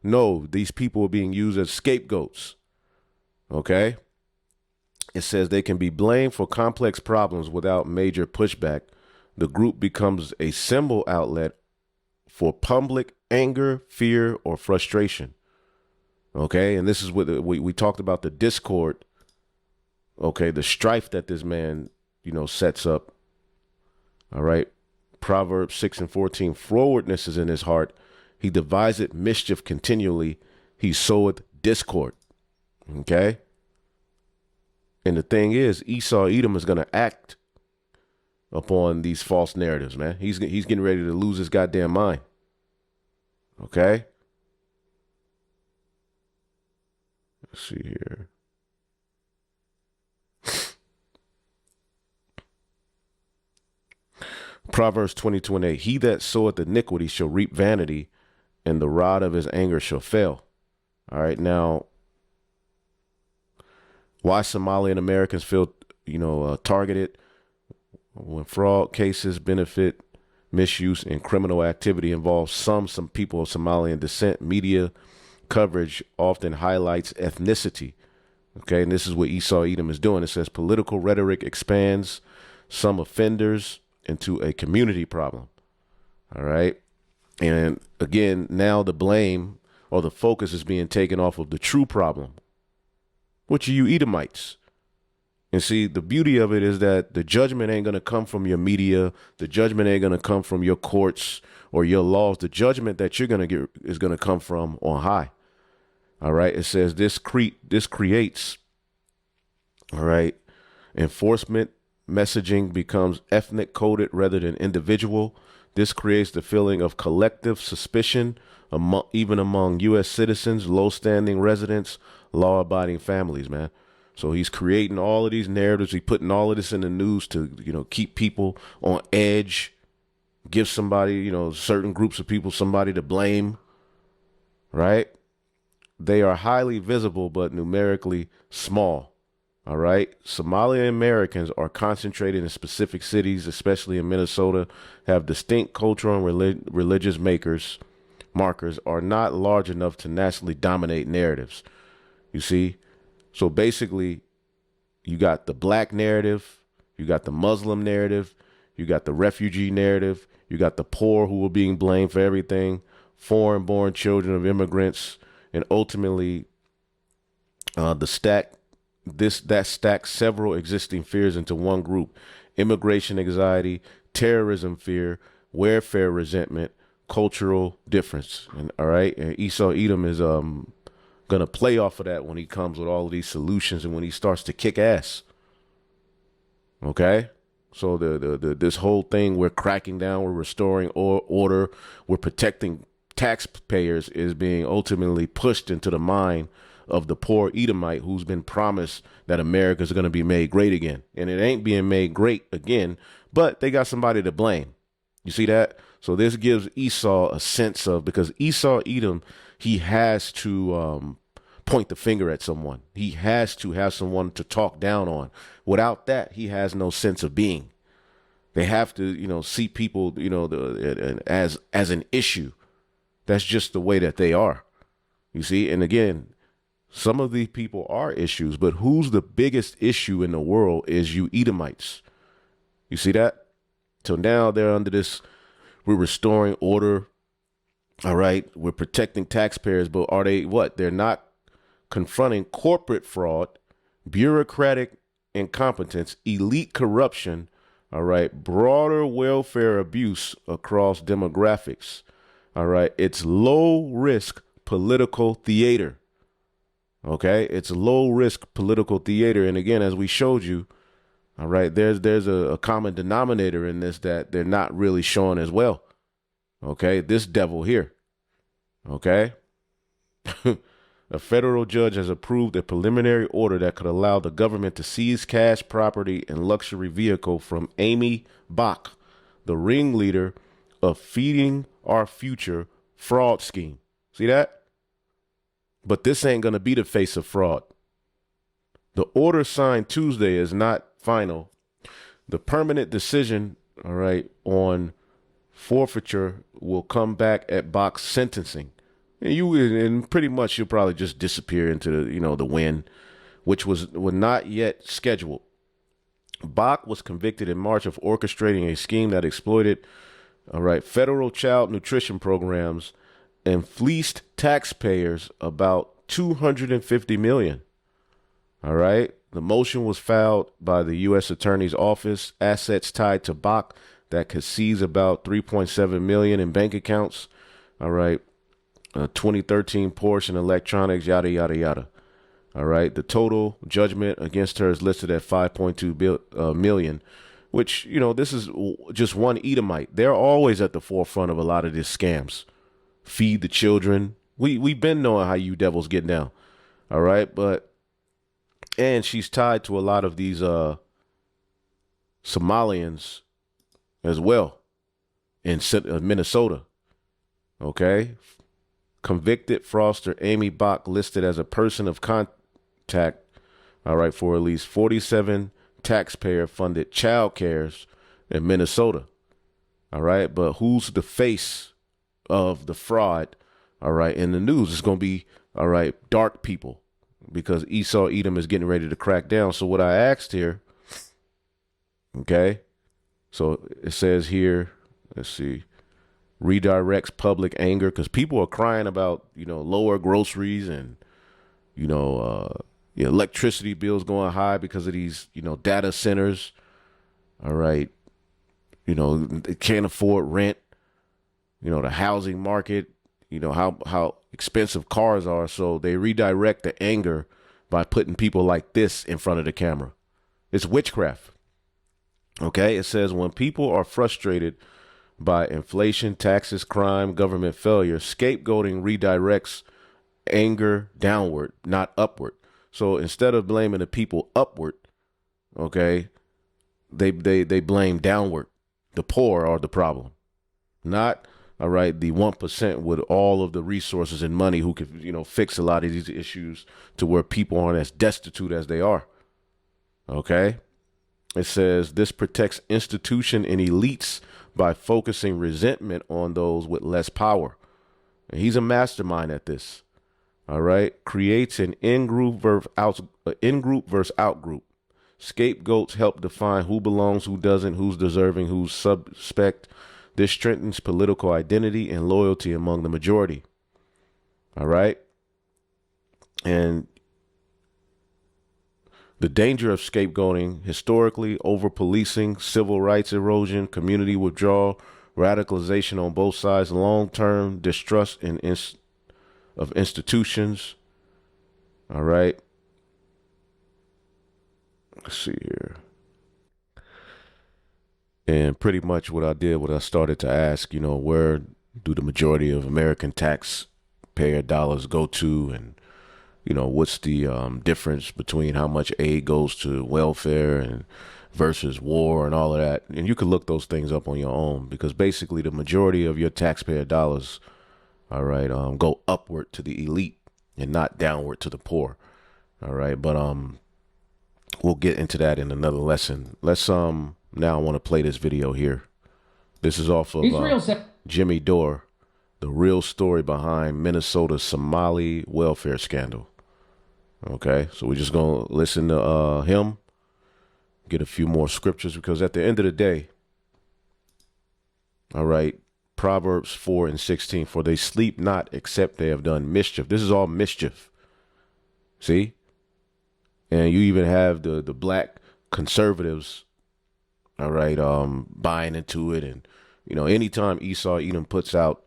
No, these people are being used as scapegoats. Okay, it says they can be blamed for complex problems without major pushback. The group becomes a symbol outlet for public anger, fear, or frustration. Okay, and this is what we talked about, the discord. Okay, the strife that this man, sets up. All right, Proverbs 6:14. Frowardness is in his heart. He deviseth mischief continually. He soweth discord. Okay. And the thing is, Esau Edom is going to act upon these false narratives, man. He's getting ready to lose his goddamn mind. Okay. Let's see here. Proverbs 22:8. He that soweth iniquity shall reap vanity, and the rod of his anger shall fail. All right. Now, why Somalian Americans feel, targeted when fraud cases benefit misuse, and criminal activity involves some people of Somalian descent. Media coverage often highlights ethnicity. Okay, and this is what Esau Edom is doing. It says political rhetoric expands some offenders into a community problem. All right. And again, now the blame or the focus is being taken off of the true problem, which are you Edomites. And see, the beauty of it is that the judgment ain't going to come from your media. The judgment ain't going to come from your courts or your laws. The judgment that you're going to get is going to come from on high. All right. It says this creates, all right, enforcement messaging becomes ethnic coded rather than individual. This creates the feeling of collective suspicion even among U.S. citizens, low-standing residents, law-abiding families, man. So he's creating all of these narratives. He's putting all of this in the news to, keep people on edge, give somebody, certain groups of people somebody to blame, right? They are highly visible, but numerically small, all right? Somali Americans are concentrated in specific cities, especially in Minnesota, have distinct cultural and religious markers, are not large enough to nationally dominate narratives. You see? So basically, you got the black narrative, you got the Muslim narrative, you got the refugee narrative, you got the poor who are being blamed for everything, foreign-born children of immigrants, and ultimately, that stacks several existing fears into one group: immigration anxiety, terrorism fear, welfare resentment, cultural difference. And all right, and Esau Edom is gonna play off of that when he comes with all of these solutions and when he starts to kick ass. Okay, so this whole thing, we're cracking down, we're restoring order, we're protecting taxpayers, is being ultimately pushed into the mind of the poor Edomite who's been promised that America is going to be made great again. And it ain't being made great again, but they got somebody to blame. You see that? So this gives Esau a sense of, because Esau Edom, he has to point the finger at someone. He has to have someone to talk down on. Without that, he has no sense of being. They have to, see people, as an issue. That's just the way that they are. You see? And again, some of these people are issues, but who's the biggest issue in the world is you Edomites. You see that? So now they're under this, we're restoring order. All right. We're protecting taxpayers, but are they what? They're not confronting corporate fraud, bureaucratic incompetence, elite corruption. All right. Broader welfare abuse across demographics. All right. It's low risk political theater. Okay. It's low risk political theater. And again, as we showed you, all right, there's a common denominator in this that they're not really showing as well. Okay. This devil here. Okay. A federal judge has approved a preliminary order that could allow the government to seize cash, property, and luxury vehicle from Amy Bach, the ringleader of Feeding Our Future fraud scheme. See that? But this ain't going to be the face of fraud. The order signed Tuesday is not final. The permanent decision, all right, on forfeiture will come back at Bach's sentencing. And pretty much you'll probably just disappear into the wind, which was not yet scheduled. Bach was convicted in March of orchestrating a scheme that exploited, all right, federal child nutrition programs and fleeced taxpayers about $250 million. All right. The motion was filed by the U.S. Attorney's Office. Assets tied to Bach that could seize about $3.7 million in bank accounts. All right. 2013 Porsche and electronics, yada, yada, yada. All right. The total judgment against her is listed at $5.2 million, which, this is just one Edomite. They're always at the forefront of a lot of these scams. Feed the children. We've been knowing how you devils get down. All right. And she's tied to a lot of these Somalians as well in Minnesota. Okay. Convicted fraudster Amy Bach listed as a person of contact, all right, for at least 47 taxpayer-funded child cares in Minnesota. All right. But who's the face of the fraud? All right. In the news, it's going to be, all right, dark people, because Esau Edom is getting ready to crack down. So what I asked here, okay, so it says here, let's see, redirects public anger, because people are crying about, lower groceries and, electricity bills going high because of these, data centers. All right. They can't afford rent, the housing market, how expensive cars are. So they redirect the anger by putting people like this in front of the camera. It's witchcraft. Okay. It says when people are frustrated by inflation, taxes, crime, government failure, scapegoating redirects anger downward, not upward. So instead of blaming the people upward, okay, they blame downward. The poor are the problem, not, all right, the 1% with all of the resources and money who could, fix a lot of these issues to where people aren't as destitute as they are. Okay. It says this protects institution and elites by focusing resentment on those with less power. And he's a mastermind at this. All right. Creates an in-group versus out-group. Scapegoats help define who belongs, who doesn't, who's deserving, who's suspect. This strengthens political identity and loyalty among the majority. All right. And the danger of scapegoating historically, over policing, civil rights erosion, community withdrawal, radicalization on both sides, long-term distrust of institutions. All right. Let's see here. And pretty much what I did, what I started to ask, where do the majority of American taxpayer dollars go to? And, what's the difference between how much aid goes to welfare and versus war and all of that? And you can look those things up on your own, because basically the majority of your taxpayer dollars, all right, go upward to the elite and not downward to the poor. All right. But we'll get into that in another lesson. Let's now I want to play this video here. This is off of Jimmy Dore, the real story behind Minnesota's Somali welfare scandal. Okay, so we're just going to listen to him, get a few more scriptures, because at the end of the day, all right, Proverbs 4:16, for they sleep not except they have done mischief. This is all mischief. See? And you even have the black conservatives, all right, buying into it. And, anytime Esau Edom puts out,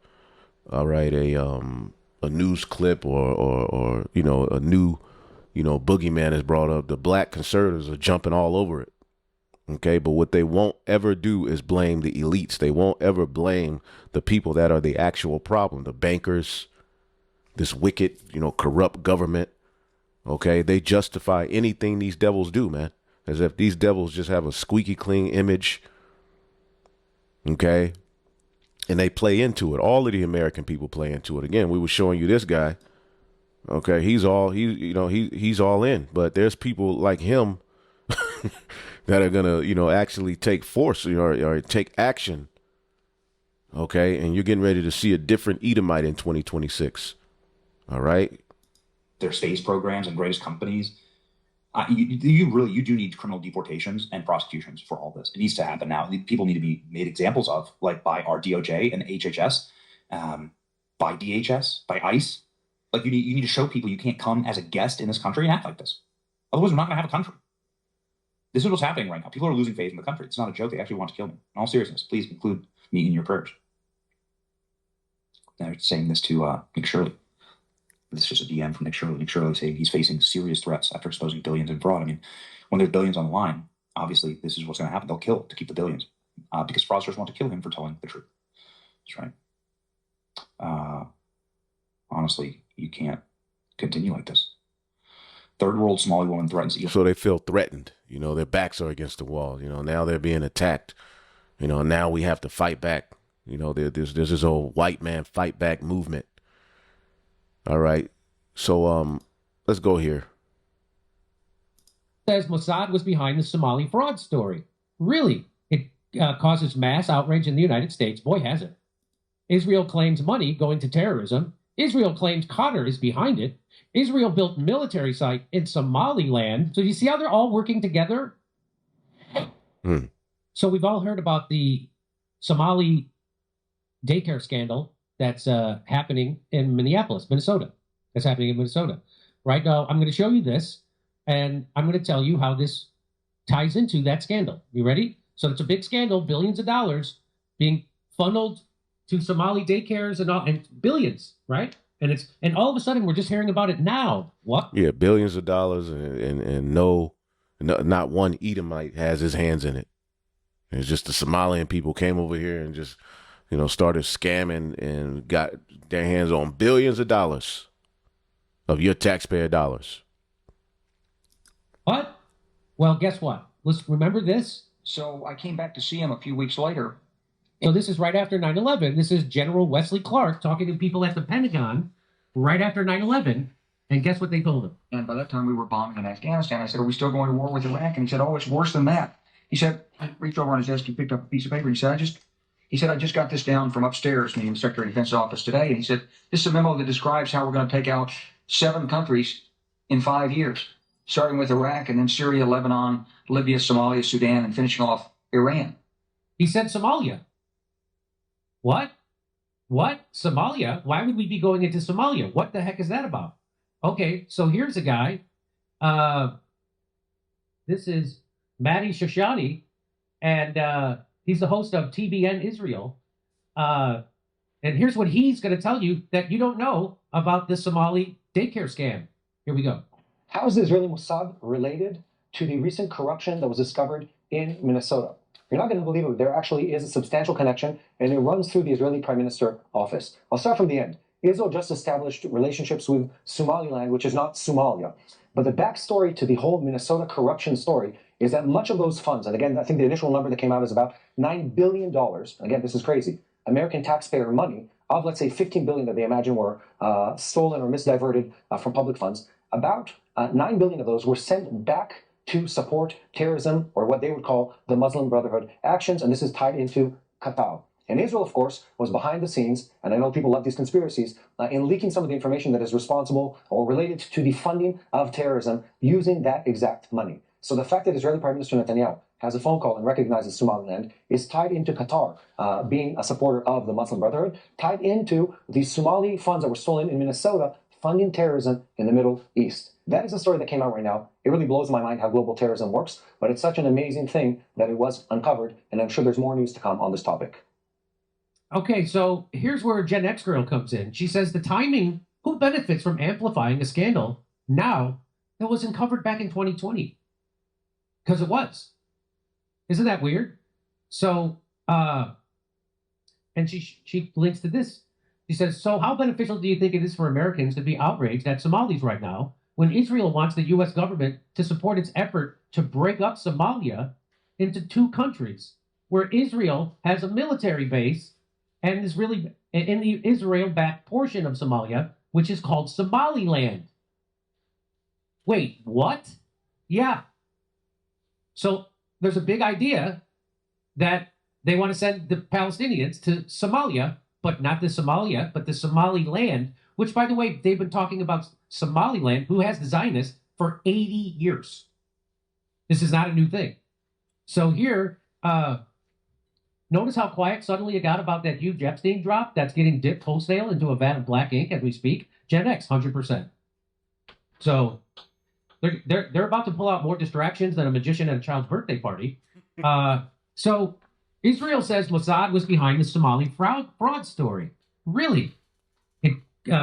all right, a news clip or a new, boogeyman is brought up, the black conservatives are jumping all over it. Okay. But what they won't ever do is blame the elites. They won't ever blame the people that are the actual problem, the bankers, this wicked, corrupt government. Okay. They justify anything these devils do, man, as if these devils just have a squeaky clean image. Okay. And they play into it. All of the American people play into it. Again, we were showing you this guy. Okay. He's all in, but there's people like him that are going to, actually take force, or take action. Okay. And you're getting ready to see a different Edomite in 2026. All right. Their space programs and greatest companies. You do need criminal deportations and prosecutions for all this. It needs to happen now. People need to be made examples of, like by our DOJ and HHS, by DHS, by ICE. Like you need to show people you can't come as a guest in this country and act like this. Otherwise, we're not going to have a country. This is what's happening right now. People are losing faith in the country. It's not a joke. They actually want to kill me. In all seriousness, please include me in your prayers. They're saying this to Nick Shirley. This is just a DM from Nick Shirley. Nick Shirley saying he's facing serious threats after exposing billions in fraud. I mean, when there's billions on the line, obviously this is what's going to happen. They'll kill to keep the billions because fraudsters want to kill him for telling the truth. That's right. Honestly, you can't continue like this. Third world Somali woman threatens. So they feel threatened. Their backs are against the wall. Now they're being attacked. Now we have to fight back. There's this old white man fight back movement. All right. So let's go here. Says Mossad was behind the Somali fraud story. Really? causes mass outrage in the United States. Boy, has it. Israel claims money going to terrorism. Israel claims Qatar is behind it. Israel built military site in Somaliland. So you see how they're all working together? So we've all heard about the Somali daycare scandal that's happening in Minneapolis, Minnesota. That's happening in Minnesota. Right now, I'm going to show you this, and I'm going to tell you how this ties into that scandal. You ready? So it's a big scandal, billions of dollars being funneled to Somali daycares and billions, right? And all of a sudden we're just hearing about it now. What? Yeah, billions of dollars and not one Edomite has his hands in it. It's just the Somalian people came over here and just, started scamming and got their hands on billions of dollars of your taxpayer dollars. What? Well, guess what? Let's remember this. So I came back to see him a few weeks later. So this is right after 9/11. This is General Wesley Clark talking to people at the Pentagon right after 9/11. And guess what they told him? And by that time we were bombing in Afghanistan. I said, are we still going to war with Iraq? And he said, oh, it's worse than that. He said, I reached over on his desk, he picked up a piece of paper. He said, I just got this down from upstairs, meaning the Secretary of Defense office today. And he said, this is a memo that describes how we're going to take out 7 countries in 5 years, starting with Iraq and then Syria, Lebanon, Libya, Somalia, Sudan, and finishing off Iran. He said Somalia. What? Somalia? Why would we be going into Somalia? What the heck is that about? Okay, so here's a guy. This is Mehdi Shoshani, and he's the host of TBN Israel. And here's what he's going to tell you that you don't know about the Somali daycare scam. Here we go. How is the Israeli Mossad related to the recent corruption that was discovered in Minnesota? You're not going to believe it. There actually is a substantial connection, and it runs through the Israeli Prime Minister office. I'll start from the end. Israel just established relationships with Somaliland, which is not Somalia. But the backstory to the whole Minnesota corruption story is that much of those funds, and again, I think the initial number that came out is about $9 billion. Again, this is crazy. American taxpayer money of, let's say, $15 billion that they imagine were stolen or misdiverted from public funds. About $9 billion of those were sent back to support terrorism, or what they would call the Muslim Brotherhood actions, and this is tied into Qatar. And Israel, of course, was behind the scenes, and I know people love these conspiracies, in leaking some of the information that is responsible or related to the funding of terrorism using that exact money. So the fact that Israeli Prime Minister Netanyahu has a phone call and recognizes Somaliland is tied into Qatar being a supporter of the Muslim Brotherhood, tied into the Somali funds that were stolen in Minnesota funding terrorism in the Middle East. That is a story that came out right now. It really blows my mind how global terrorism works, but it's such an amazing thing that it was uncovered, and I'm sure there's more news to come on this topic. Okay, so here's where Gen X girl comes in. She says the timing, who benefits from amplifying a scandal now that was uncovered back in 2020? Because it was. Isn't that weird? So, and she links to this. She says, so how beneficial do you think it is for Americans to be outraged at Somalis right now when Israel wants the U.S. government to support its effort to break up Somalia into 2 countries where Israel has a military base and is really in the Israel-backed portion of Somalia, which is called Somaliland? Wait, what? Yeah. So there's a big idea that they want to send the Palestinians to Somalia, but not the Somalia, but the Somaliland, which, by the way, they've been talking about Somaliland, who has the Zionists, for 80 years. This is not a new thing. So here, notice how quiet suddenly it got about that huge Epstein drop that's getting dipped wholesale into a vat of black ink as we speak. Gen X, 100%. So they're about to pull out more distractions than a magician at a child's birthday party. So Israel says Mossad was behind the Somali fraud story. Really? It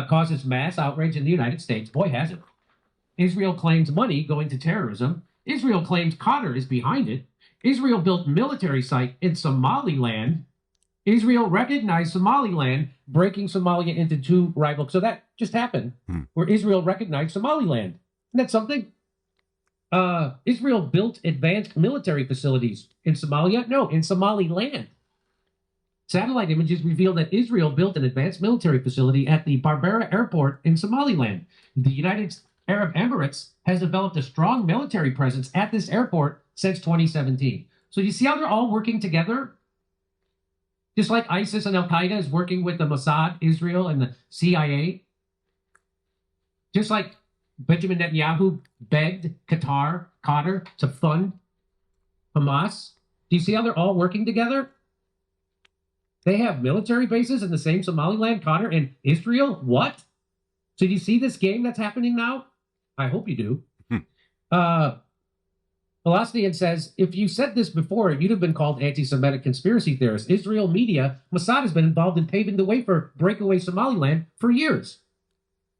causes mass outrage in the United States. Boy, has it. Israel claims money going to terrorism. Israel claims Qatar is behind it. Israel built military site in Somaliland. Israel recognized Somaliland, breaking Somalia into 2 rival. So that just happened, where Israel recognized Somaliland. Isn't that something? Israel built advanced military facilities in Somalia? No, in Somaliland. Satellite images reveal that Israel built an advanced military facility at the Berbera Airport in Somaliland. The United Arab Emirates has developed a strong military presence at this airport since 2017. So you see how they're all working together? Just like ISIS and Al-Qaeda is working with the Mossad, Israel, and the CIA. Just like Benjamin Netanyahu begged Qatar to fund Hamas. Do you see how they're all working together? They have military bases in the same Somaliland, Qatar, and Israel? What? So do you see this game that's happening now? I hope you do. Velocidian says, if you said this before, you'd have been called anti-Semitic conspiracy theorist. Israel media, Mossad has been involved in paving the way for breakaway Somaliland for years.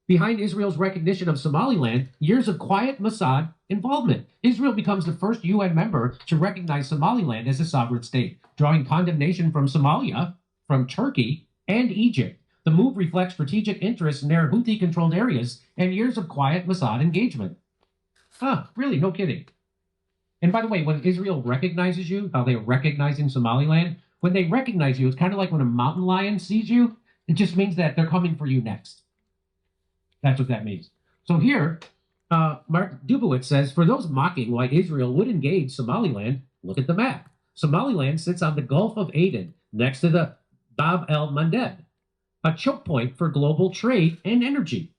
Behind Israel's recognition of Somaliland, years of quiet Mossad involvement. Israel becomes the first UN member to recognize Somaliland as a sovereign state, drawing condemnation from Somalia, from Turkey, and Egypt. The move reflects strategic interests in their Houthi-controlled areas and years of quiet Mossad engagement. Really? No kidding. And by the way, when Israel recognizes you, how they're recognizing Somaliland, when they recognize you, it's kind of like when a mountain lion sees you. It just means that they're coming for you next. That's what that means. So here, Mark Dubowitz says, for those mocking why Israel would engage Somaliland, look at the map. Somaliland sits on the Gulf of Aden, next to the Bab el-Mandeb, a choke point for global trade and energy.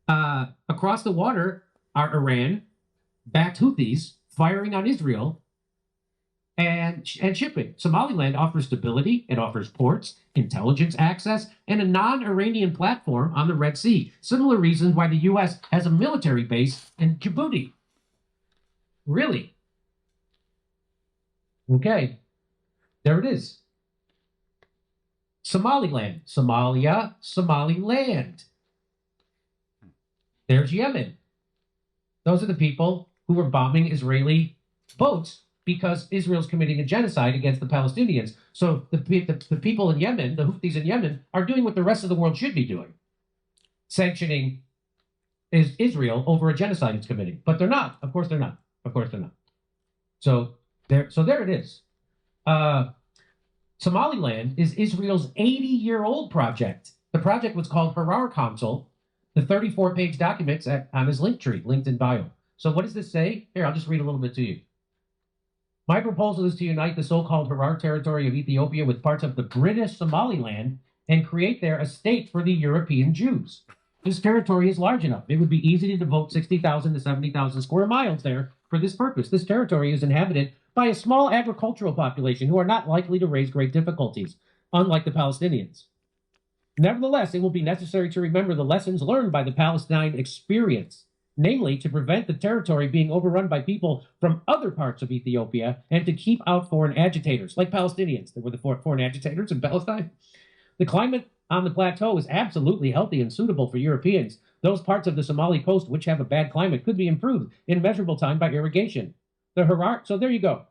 Across the water are Iran-backed Houthis firing on Israel and shipping. Somaliland offers stability, it offers ports, intelligence access, and a non-Iranian platform on the Red Sea. Similar reasons why the U.S. has a military base in Djibouti. Really? Okay, there it is. Somaliland, Somalia, Somaliland. There's Yemen. Those are the people who were bombing Israeli boats because Israel's committing a genocide against the Palestinians. So the people in Yemen, the Houthis in Yemen, are doing what the rest of the world should be doing, sanctioning Israel over a genocide it's committing. But they're not. Of course they're not. Of course they're not. So there it is. Somaliland is Israel's 80-year-old project. The project was called Harar Council. The 34-page documents on his link tree, linked in bio. So what does this say? Here, I'll just read a little bit to you. My proposal is to unite the so-called Harar territory of Ethiopia with parts of the British Somaliland and create there a state for the European Jews. This territory is large enough. It would be easy to devote 60,000 to 70,000 square miles there for this purpose. This territory is inhabited by a small agricultural population who are not likely to raise great difficulties, unlike the Palestinians. Nevertheless, it will be necessary to remember the lessons learned by the Palestine experience, namely to prevent the territory being overrun by people from other parts of Ethiopia and to keep out foreign agitators, like Palestinians. There were the foreign agitators in Palestine. The climate on the plateau is absolutely healthy and suitable for Europeans. Those parts of the Somali coast which have a bad climate could be improved in measurable time by irrigation. So there you go.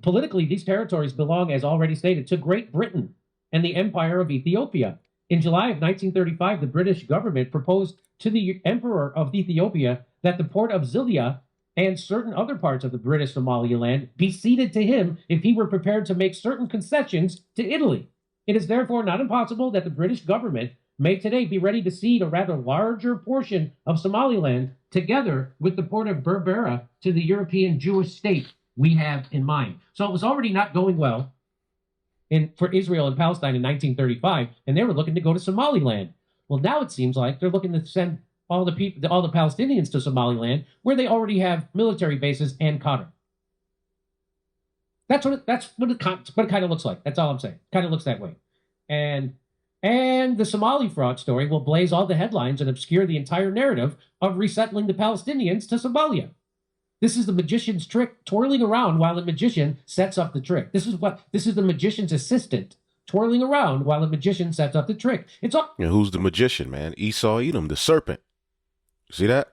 Politically, these territories belong, as already stated, to Great Britain and the Empire of Ethiopia. In July of 1935, the British government proposed to the Emperor of Ethiopia that the port of Zilia and certain other parts of the British Somaliland be ceded to him if he were prepared to make certain concessions to Italy. It is therefore not impossible that the British government may today be ready to cede a rather larger portion of Somaliland together with the port of Berbera to the European Jewish state we have in mind. So it was already not going well for Israel and Palestine in 1935, and they were looking to go to Somaliland. Well, now it seems like they're looking to send all the Palestinians to Somaliland, where they already have military bases and Qatar. That's what it kind of looks like. That's all I'm saying. Kind of looks that way. And the Somali fraud story will blaze all the headlines and obscure the entire narrative of resettling the Palestinians to Somalia. This is the magician's trick, twirling around while the magician sets up the trick. This is the magician's assistant, twirling around while the magician sets up the trick. It's all who's the magician, man? Esau Edom, the serpent. See that?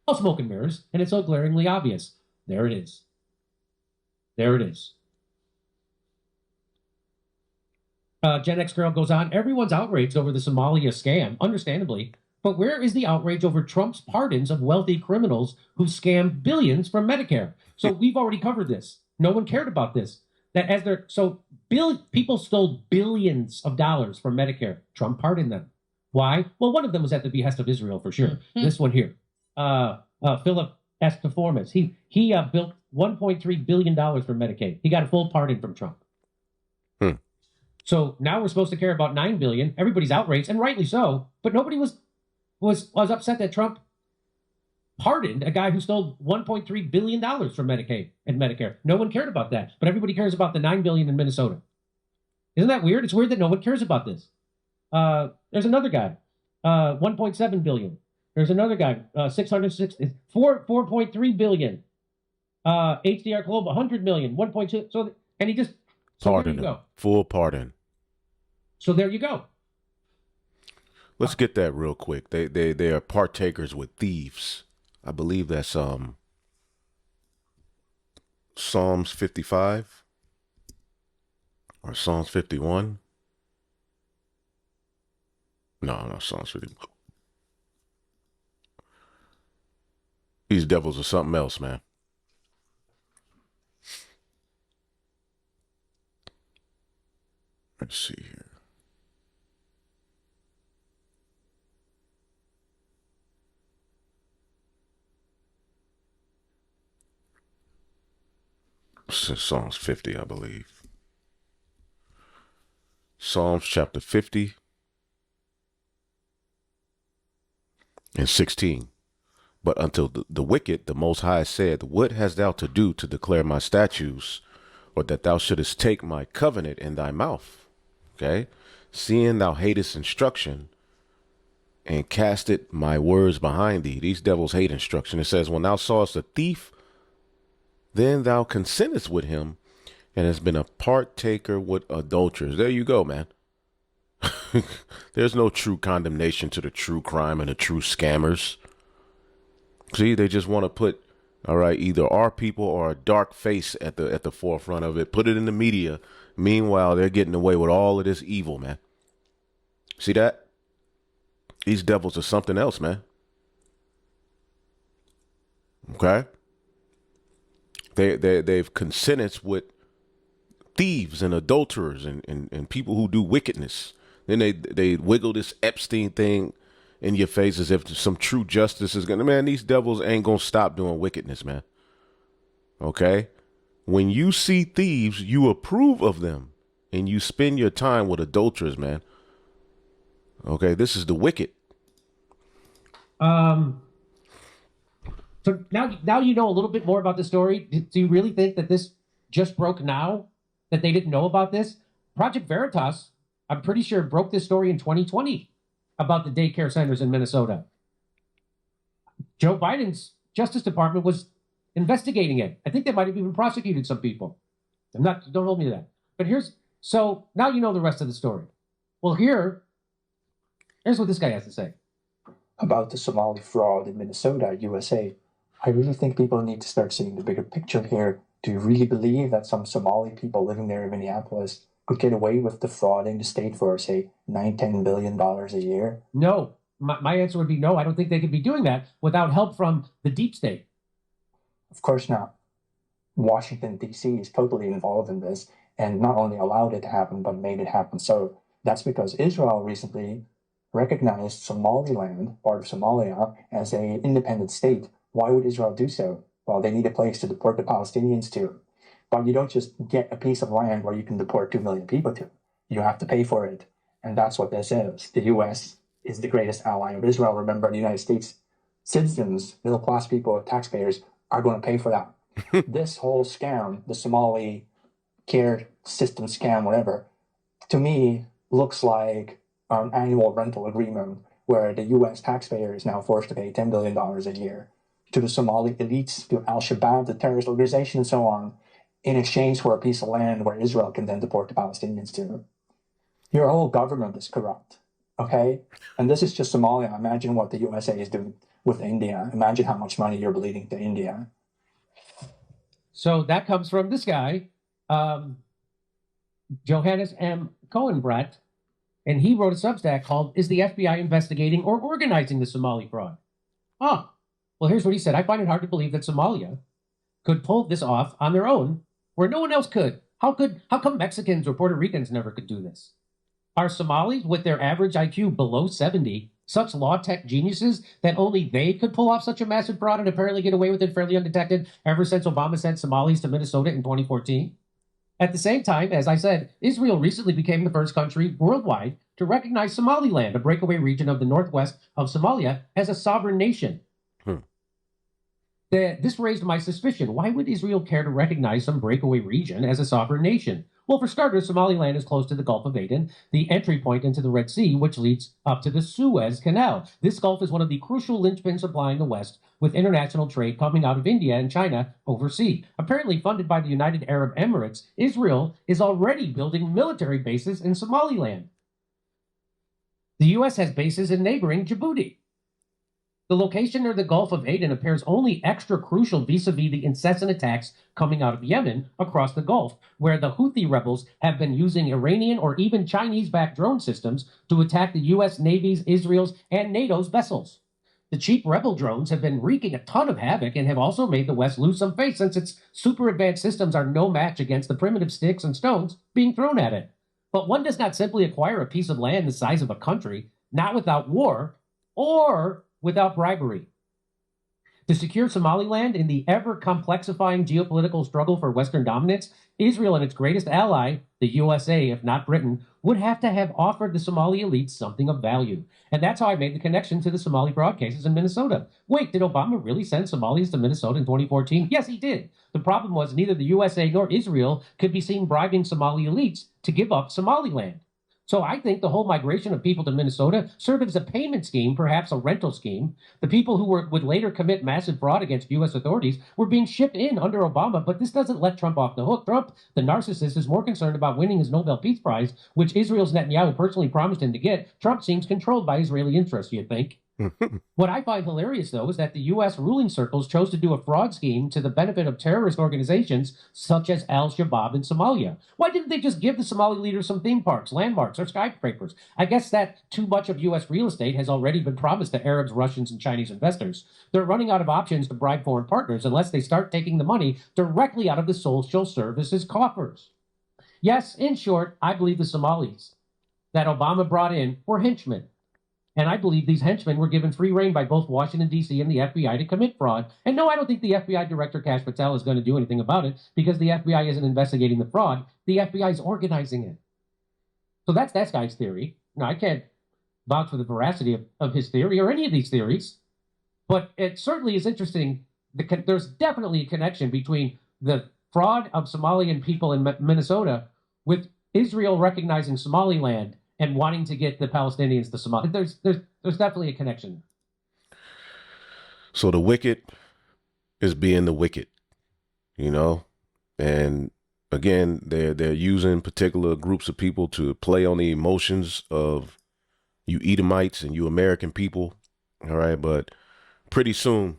All smoke and mirrors, and it's so glaringly obvious. There it is. There it is. Gen X Girl goes on, everyone's outraged over the Somalia scam, understandably. But where is the outrage over Trump's pardons of wealthy criminals who scam billions from Medicare? So we've already covered this. No one cared about this. People stole billions of dollars from Medicare. Trump pardoned them. Why? Well, one of them was at the behest of Israel for sure. This one here, Philip That's performance. He built $1.3 billion for Medicaid. He got a full pardon from Trump. So now we're supposed to care about $9 billion. Everybody's outraged, and rightly so. But nobody was upset that Trump pardoned a guy who stole $1.3 billion from Medicaid and Medicare. No one cared about that. But everybody cares about the $9 billion in Minnesota. Isn't that weird? It's weird that no one cares about this. There's another guy, $1.7 billion. There's another guy, 4.3 billion. HDR Global, 100 million, 1.2. So, and he just pardon him. Full pardon. So there you go. Let's get that real quick. They are partakers with thieves. I believe that's Psalms 55 or Psalms 51. No, Psalms 51. These devils are something else, man. Let's see here. Psalms 50, I believe. Psalms chapter 50 and 16. But until the wicked, the Most High said, what hast thou to do to declare my statutes, or that thou shouldest take my covenant in thy mouth? Okay? Seeing thou hatest instruction and castest my words behind thee. These devils hate instruction. It says, when thou sawest a thief, then thou consentest with him, and hast been a partaker with adulterers. There you go, man. There's no true condemnation to the true crime and the true scammers. See, they just want to put, all right, either our people or a dark face at the forefront of it. Put it in the media. Meanwhile, they're getting away with all of this evil, man. See that? These devils are something else, man. Okay? They've consented with thieves and adulterers and people who do wickedness. Then they wiggle this Epstein thing in your face as if some true justice is gonna, man, these devils ain't gonna stop doing wickedness, man. Okay? When you see thieves, you approve of them and you spend your time with adulterers, man. Okay, this is the wicked. So now you know a little bit more about the story. Do you really think that this just broke now? That they didn't know about this? Project Veritas, I'm pretty sure, broke this story in 2020 about the daycare centers in Minnesota. Joe Biden's Justice Department was investigating it. I think they might have even prosecuted some people. Don't hold me to that. But so now you know the rest of the story. Well, here's what this guy has to say. About the Somali fraud in Minnesota, USA, I really think people need to start seeing the bigger picture here. Do you really believe that some Somali people living there in Minneapolis could get away with defrauding the state for, say, $9-10 billion a year? No. My answer would be no. I don't think they could be doing that without help from the deep state. Of course not. Washington, D.C. is totally involved in this and not only allowed it to happen, but made it happen. So that's because Israel recently recognized Somaliland, part of Somalia, as an independent state. Why would Israel do so? Well, they need a place to deport the Palestinians to. But you don't just get a piece of land where you can deport 2 million people to. You have to pay for it. And that's what this is. The U.S. is the greatest ally of Israel. Remember, the United States citizens, middle-class people, taxpayers, are going to pay for that. This whole scam, the Somali care system scam, whatever, to me, looks like an annual rental agreement where the U.S. taxpayer is now forced to pay $10 billion a year to the Somali elites, to Al-Shabaab, the terrorist organization, and so on, in exchange for a piece of land where Israel can then deport the Palestinians to. Your whole government is corrupt, okay? And this is just Somalia. Imagine what the USA is doing with India. Imagine how much money you're bleeding to India. So that comes from this guy, Johannes M. Cohenbrett, and he wrote a Substack called, Is the FBI Investigating or Organizing the Somali Fraud? Oh, well, here's what he said. I find it hard to believe that Somalia could pull this off on their own where no one else could. How come Mexicans or Puerto Ricans never could do this? Are Somalis with their average IQ below 70 such law tech geniuses that only they could pull off such a massive fraud and apparently get away with it fairly undetected ever since Obama sent Somalis to Minnesota in 2014? At the same time, as I said, Israel recently became the first country worldwide to recognize Somaliland, a breakaway region of the northwest of Somalia, as a sovereign nation. This raised my suspicion. Why would Israel care to recognize some breakaway region as a sovereign nation? Well, for starters, Somaliland is close to the Gulf of Aden, the entry point into the Red Sea, which leads up to the Suez Canal. This Gulf is one of the crucial linchpins supplying the West with international trade coming out of India and China overseas. Apparently funded by the United Arab Emirates, Israel is already building military bases in Somaliland. The U.S. has bases in neighboring Djibouti. The location near the Gulf of Aden appears only extra crucial vis-a-vis the incessant attacks coming out of Yemen across the Gulf, where the Houthi rebels have been using Iranian or even Chinese-backed drone systems to attack the U.S. Navy's, Israel's, and NATO's vessels. The cheap rebel drones have been wreaking a ton of havoc and have also made the West lose some faith since its super advanced systems are no match against the primitive sticks and stones being thrown at it. But one does not simply acquire a piece of land the size of a country, not without war or without bribery. To secure Somaliland in the ever-complexifying geopolitical struggle for Western dominance, Israel and its greatest ally, the USA, if not Britain, would have to have offered the Somali elites something of value. And that's how I made the connection to the Somali fraud cases in Minnesota. Wait, did Obama really send Somalis to Minnesota in 2014? Yes, he did. The problem was neither the USA nor Israel could be seen bribing Somali elites to give up Somaliland. So I think the whole migration of people to Minnesota served as a payment scheme, perhaps a rental scheme. The people who would later commit massive fraud against U.S. authorities were being shipped in under Obama, but this doesn't let Trump off the hook. Trump, the narcissist, is more concerned about winning his Nobel Peace Prize, which Israel's Netanyahu personally promised him to get. Trump seems controlled by Israeli interests, you'd think. What I find hilarious, though, is that the U.S. ruling circles chose to do a fraud scheme to the benefit of terrorist organizations such as Al-Shabaab in Somalia. Why didn't they just give the Somali leaders some theme parks, landmarks, or skyscrapers? I guess that too much of U.S. real estate has already been promised to Arabs, Russians, and Chinese investors. They're running out of options to bribe foreign partners unless they start taking the money directly out of the social services coffers. Yes, in short, I believe the Somalis that Obama brought in were henchmen. And I believe these henchmen were given free rein by both Washington, D.C. and the FBI to commit fraud. And no, I don't think the FBI Director Kash Patel is going to do anything about it because the FBI isn't investigating the fraud. The FBI is organizing it. So that's that guy's theory. Now, I can't vouch for the veracity of his theory or any of these theories, but it certainly is interesting. There's definitely a connection between the fraud of Somalian people in Minnesota with Israel recognizing Somaliland and wanting to get the Palestinians to Somalia. There's definitely a connection. So the wicked is being the wicked, you know, and again, they're using particular groups of people to play on the emotions of you Edomites and you American people. All right, but pretty soon,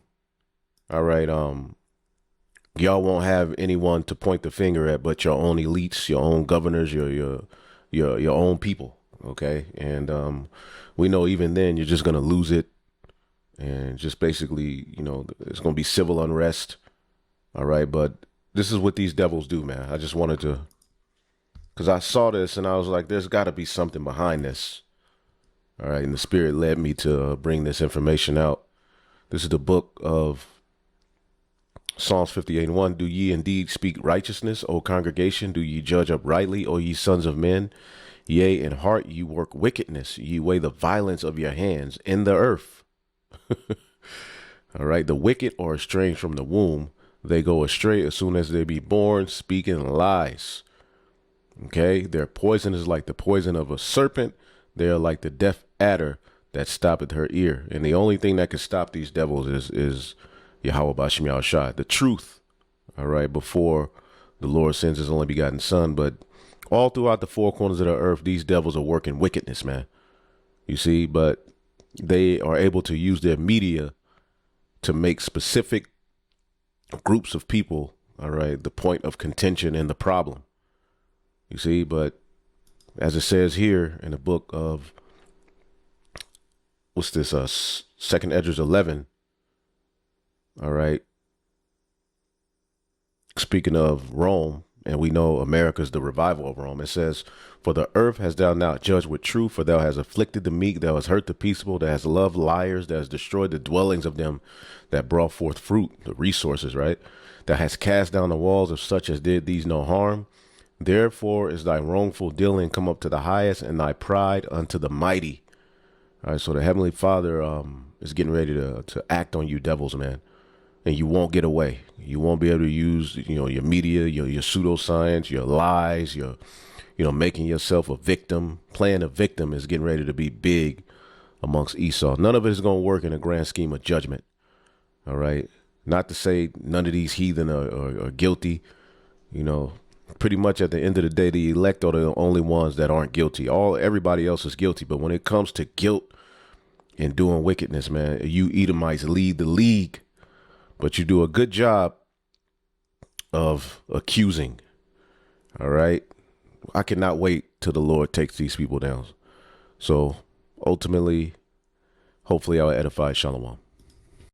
all right, y'all won't have anyone to point the finger at but your own elites, your own governors, your own people. Okay. And we know even then you're just going to lose it. And just basically, you know, it's going to be civil unrest. All right. But this is what these devils do, man. I just wanted to, because I saw this and I was like, there's got to be something behind this. All right. And the Spirit led me to bring this information out. This is the book of Psalms 58:1. Do ye indeed speak righteousness, O congregation? Do ye judge uprightly, O ye sons of men? Yea, in heart ye work wickedness, ye weigh the violence of your hands in the earth. All right, the wicked are estranged from the womb. They go astray as soon as they be born, speaking lies. Okay, their poison is like the poison of a serpent. They are like the deaf adder that stoppeth her ear. And the only thing that can stop these devils is Yahweh B'Shem Yahushua, the truth. All right, before the Lord sends his only begotten son. But all throughout the four corners of the earth, these devils are working wickedness, man. You see, but they are able to use their media to make specific groups of people, all right, the point of contention and the problem. You see, but as it says here in the book of, what's this, Second Esdras 11, all right, speaking of Rome, And we know America is the revival of Rome. It says, for the earth has thou not judged with truth, for thou hast afflicted the meek, thou hast hurt the peaceable, thou hast loved liars, thou hast destroyed the dwellings of them that brought forth fruit, the resources, right? Thou hast cast down the walls of such as did these no harm. Therefore is thy wrongful dealing come up to the highest, and thy pride unto the mighty. All right, so the Heavenly Father is getting ready to act on you devils, man. And you won't get away. You won't be able to use, your media, your pseudoscience, your lies, your, making yourself a victim. Playing a victim is getting ready to be big amongst Esau. None of it is going to work in the grand scheme of judgment. All right. Not to say none of these heathen are guilty. Pretty much at the end of the day, the elect are the only ones that aren't guilty. Everybody else is guilty. But when it comes to guilt and doing wickedness, man, you Edomites lead the league. But you do a good job of accusing. All right. I cannot wait till the Lord takes these people down. So ultimately, hopefully I'll edify. Shalom.